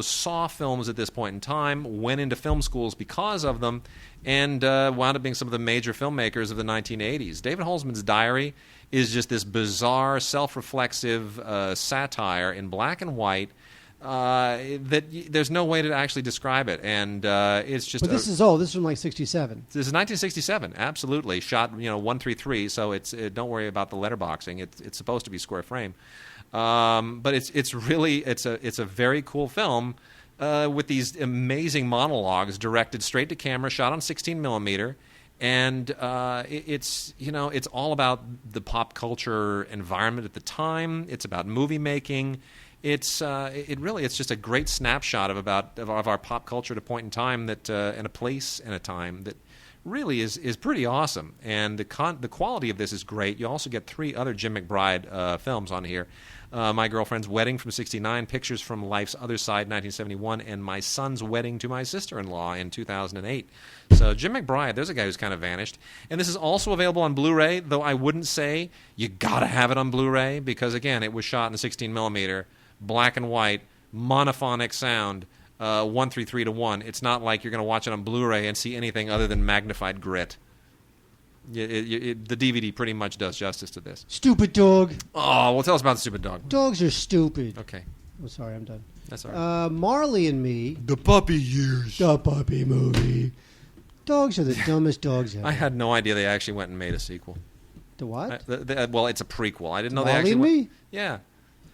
saw films at this point in time, went into film schools because of them, and wound up being some of the major filmmakers of the 1980s. David Holzman's Diary is just this bizarre, self-reflexive satire in black and white that there's no way to actually describe it, and it's just. But this is old. This is from like '67. This is 1967, absolutely. Shot 133, so don't worry about the letterboxing. It's supposed to be square frame. But it's really a very cool film with these amazing monologues directed straight to camera, shot on 16 millimeter, and it's all about the pop culture environment at the time. It's about movie making, it's just a great snapshot of our pop culture at a point in time that and a place and a time that really is pretty awesome. And the quality of this is great. You also get 3 other Jim McBride films on here. My Girlfriend's Wedding from '69, Pictures from Life's Other Side 1971, and My Son's Wedding to My Sister-in-Law in 2008. So Jim McBride, there's a guy who's kind of vanished. And this is also available on Blu-ray, though I wouldn't say you got to have it on Blu-ray because, again, it was shot in 16 millimeter, black and white, monophonic sound, 1:3:3:1. It's not like you're going to watch it on Blu-ray and see anything other than magnified grit. The DVD pretty much does justice to this. Stupid dog. Oh, well, tell us about the stupid dog. Dogs are stupid. Okay. Oh, sorry, I'm done. That's all right. Marley and Me. The puppy years. The puppy movie. Dogs are the dumbest dogs ever. I had no idea they actually went and made a sequel. The what? Well, it's a prequel. I didn't know Marley they actually and Me? Yeah.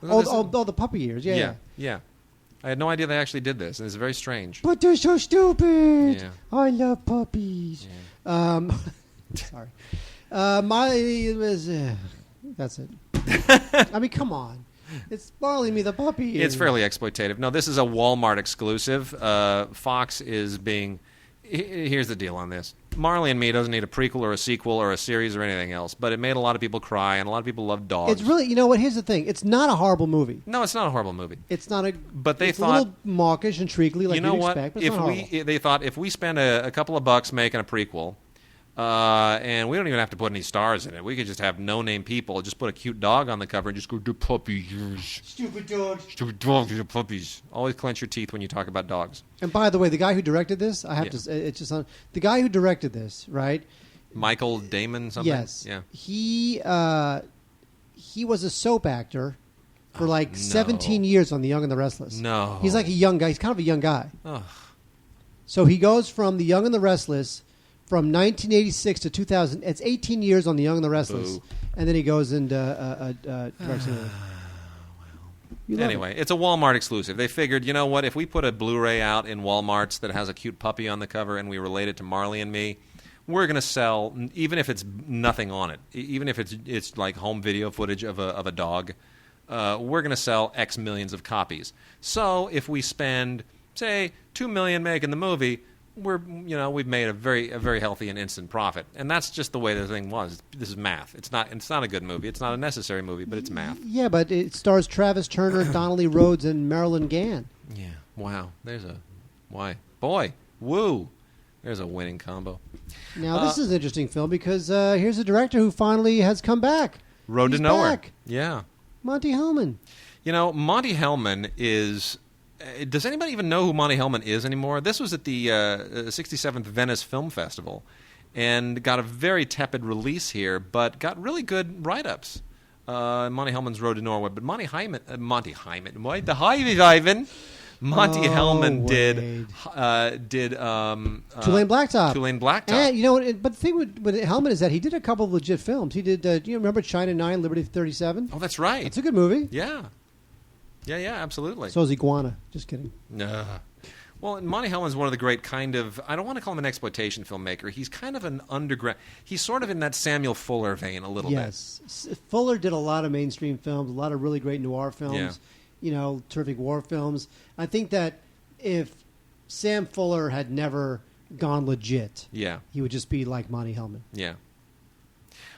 The puppy years. Yeah. I had no idea they actually did this, and it's very strange. But they're so stupid. Yeah. I love puppies. Yeah. Sorry. Marley was... that's it. I mean, come on. It's Marley and Me, the puppy. It's fairly exploitative. No, this is a Walmart exclusive. Fox is being... Here's the deal on this. Marley and Me doesn't need a prequel or a sequel or a series or anything else, but it made a lot of people cry, and a lot of people love dogs. It's really... You know what? Here's the thing. It's not a horrible movie. No, it's not a horrible movie. It's not a... But they it's thought... a little mawkish and treacly like you know you'd what? expect, but it's not horrible. They thought if we spend a couple of bucks making a prequel... and we don't even have to put any stars in it. We could just have no-name people. Just put a cute dog on the cover and just go, the puppies. Stupid dogs. Stupid dogs, the puppies. Always clench your teeth when you talk about dogs. And by the way, the guy who directed this, I have to... It's just on... The guy who directed this, right? Michael Damon something? Yes. Yeah. He was a soap actor for no. 17 years on The Young and the Restless. No. He's like a young guy. He's kind of a young guy. Ugh. So he goes from The Young and the Restless from 1986 to 2000. It's 18 years on The Young and the Restless. Boo. And then he goes into directing. Anyway, it's a Walmart exclusive. They figured, you know what, if we put a Blu-ray out in Walmarts that has a cute puppy on the cover and we relate it to Marley and Me, we're going to sell, even if it's nothing on it, even if it's like home video footage of a dog, we're going to sell X millions of copies. So if we spend, say, $2 million making the movie, we've made a very healthy and instant profit, and that's just the way the thing was. This is math. It's not a good movie. It's not a necessary movie, but it's math. Yeah, but it stars Travis Turner, Donnelly Rhodes, and Marilyn Gann. Yeah. Wow. Boy. Woo. There's a winning combo. Now this is an interesting film because here's a director who finally has come back. Road He's to Nowhere. back. Yeah. Monty Hellman. You know, Monty Hellman is... does anybody even know who Monty Hellman is anymore? This was at the 67th Venice Film Festival and got a very tepid release here, but got really good write-ups. Monty Hellman's Road to Nowhere. But Monty Hellman did Tulane Blacktop. Tulane Blacktop. And you know, but the thing with Hellman is that he did a couple of legit films. He did. You remember China 9, Liberty 37? Oh, that's right. It's a good movie. Yeah, absolutely. So is Iguana. Just kidding. Well, Monty Hellman's one of the great kind of, I don't want to call him an exploitation filmmaker. He's kind of an underground, he's sort of in that Samuel Fuller vein a little bit. Yes. Fuller did a lot of mainstream films, a lot of really great noir films, Yeah. you know, terrific war films. I think that if Sam Fuller had never gone legit, Yeah. he would just be like Monty Hellman. Yeah.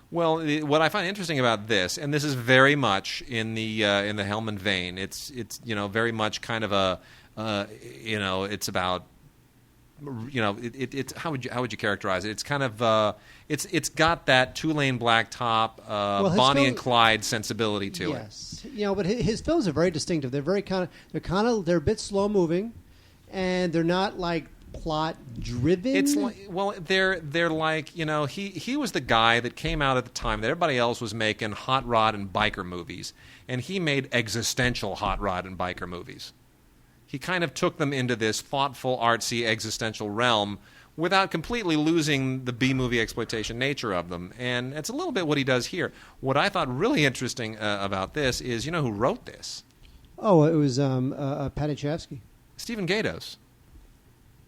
Well, what I find interesting about this, and this is very much in the Hellman vein. It's very much kind of a it's about it's how would you characterize it? It's kind of it's got that Tulane Blacktop, Bonnie and Clyde sensibility to it. Yes, but his films are very distinctive. They're they're a bit slow moving, and they're not like plot driven. It's like, well, they're like, he was the guy that came out at the time that everybody else was making hot rod and biker movies, and he made existential hot rod and biker movies. He kind of took them into this thoughtful, artsy, existential realm without completely losing the B-movie exploitation nature of them. And it's a little bit what he does here. What I thought really interesting about this is, who wrote this? Oh, it was Padachevsky. Stephen Gatos.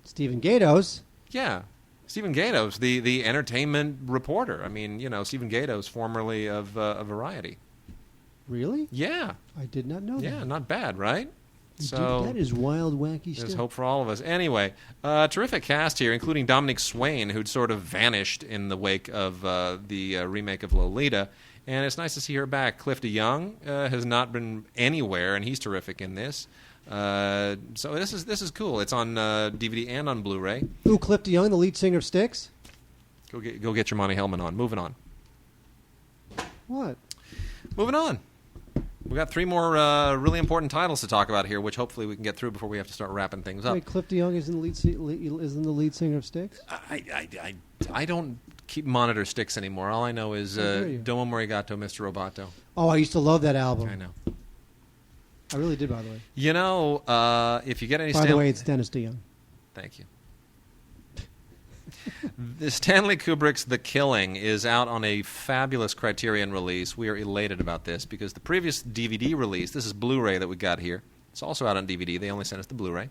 Stephen Gatos? Yeah. Stephen Gatos, the entertainment reporter. I mean, Stephen Gatos, formerly of Variety. Really? Yeah. I did not know that. Yeah, not bad, right? That is wild, wacky stuff. There's hope for all of us. Anyway, terrific cast here, including Dominic Swain, who'd sort of vanished in the wake of the remake of Lolita. And it's nice to see her back. Cliff DeYoung has not been anywhere, and he's terrific in this. So this is cool. It's on DVD and on Blu-ray. Ooh, Cliff DeYoung, the lead singer of Styx? Go get your Monty Hellman on. Moving on. What? Moving on. We got 3 more really important titles to talk about here, which hopefully we can get through before we have to start wrapping things up. Wait, Cliff DeYoung isn't the lead singer of Styx? I don't monitor Styx anymore. All I know is Domo Morigato, Mr. Roboto. Oh, I used to love that album. I know. I really did, by the way. You know, if you get any... By the way, it's Dennis DeYoung. Thank you. The Stanley Kubrick's The Killing is out on a fabulous Criterion release. We are elated about this because the previous DVD release, this is Blu-ray that we got here. It's also out on DVD. They only sent us the Blu-ray.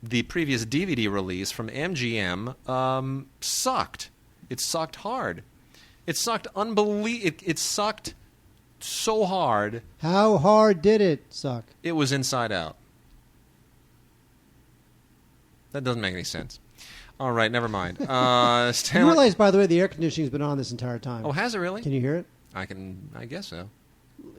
The previous DVD release from MGM sucked. It sucked hard. It sucked It sucked so hard. How hard did it suck? It was Inside Out. That doesn't make any sense. All right, never mind. You realize, by the way, the air conditioning's been on this entire time. Oh, has it really? Can you hear it? I guess so.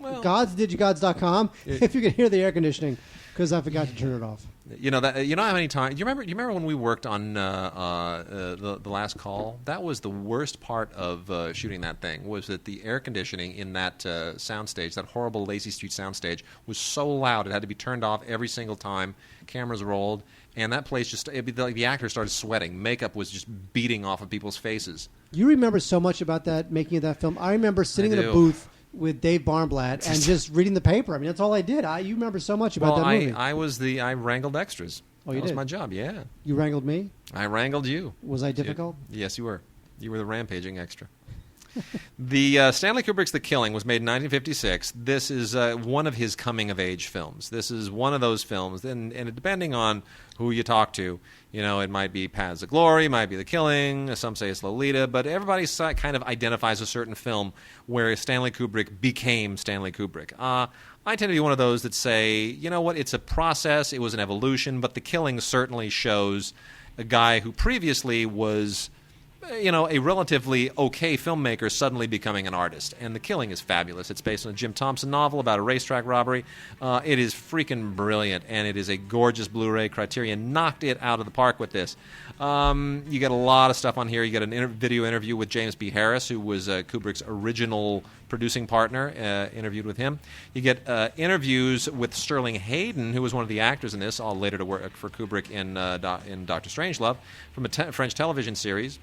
Well, Digigods.com. If you can hear the air conditioning, because I forgot to turn it off. You know how many times? You remember when we worked on the Last Call? That was the worst part of shooting that thing. Was that the air conditioning in that soundstage, that horrible Lazy Street soundstage, was so loud it had to be turned off every single time cameras rolled, and that place the actors started sweating. Makeup was just beating off of people's faces. You remember so much about that making of that film. I remember sitting in a booth with Dave Barnblatt and just reading the paper. I mean, that's all I did. You remember so much about that movie. I wrangled extras. Oh, you did? That was my job, yeah. You wrangled me? I wrangled you. Was I difficult? Yes, you were. You were the rampaging extra. The Stanley Kubrick's The Killing was made in 1956. This is one of his coming-of-age films. This is one of those films, and depending on who you talk to, it might be Paths of Glory, it might be The Killing, some say it's Lolita, but everybody kind of identifies a certain film where Stanley Kubrick became Stanley Kubrick. I tend to be one of those that say, you know what, it's a process, it was an evolution, but The Killing certainly shows a guy who previously was... a relatively okay filmmaker suddenly becoming an artist. And The Killing is fabulous. It's based on a Jim Thompson novel about a racetrack robbery. It is freaking brilliant, and it is a gorgeous Blu-ray. Criterion knocked it out of the park with this. You get a lot of stuff on here. You get a video interview with James B. Harris, who was Kubrick's original producing partner, interviewed with him. You get interviews with Sterling Hayden, who was one of the actors in this, all later to work for Kubrick in Dr. Strangelove, from a French television series.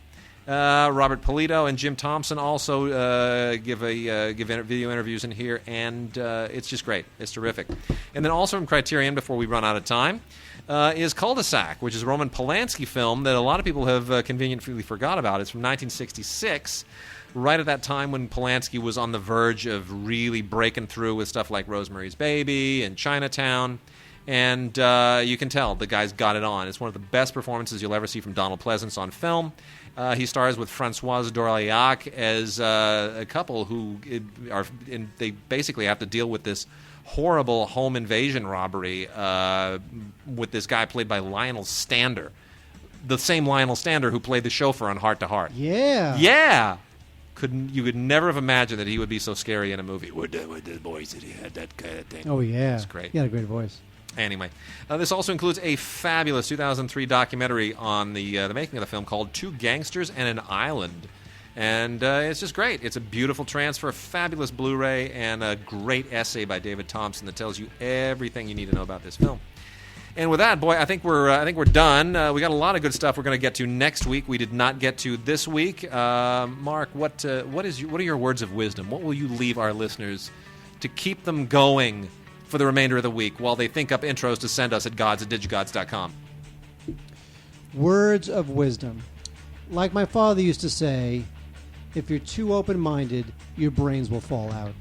Robert Polito and Jim Thompson also give video interviews in here, and it's just great. It's terrific. And then also from Criterion, before we run out of time, is Cul-de-sac, which is a Roman Polanski film that a lot of people have conveniently forgot about. It's from 1966, right at that time when Polanski was on the verge of really breaking through with stuff like Rosemary's Baby and Chinatown. And you can tell the guy's got it on. It's one of the best performances you'll ever see from Donald Pleasance on film. He stars with Françoise Dorléac as a couple who they basically have to deal with this horrible home invasion robbery with this guy played by Lionel Stander, the same Lionel Stander who played the chauffeur on Heart to Heart. Yeah. Yeah. You could never have imagined that he would be so scary in a movie. With the voice that he had, that kind of thing. Oh, yeah. It's great. He had a great voice. Anyway, this also includes a fabulous 2003 documentary on the making of the film called Two Gangsters and an Island. And it's just great. It's a beautiful transfer, a fabulous Blu-ray, and a great essay by David Thompson that tells you everything you need to know about this film. And with that, boy, I think we're done. We got a lot of good stuff we're going to get to next week. We did not get to this week. Mark, what are your words of wisdom? What will you leave our listeners to keep them going for the remainder of the week while they think up intros to send us at gods@digigods.com? Words of wisdom. Like my father used to say, if you're too open-minded, your brains will fall out.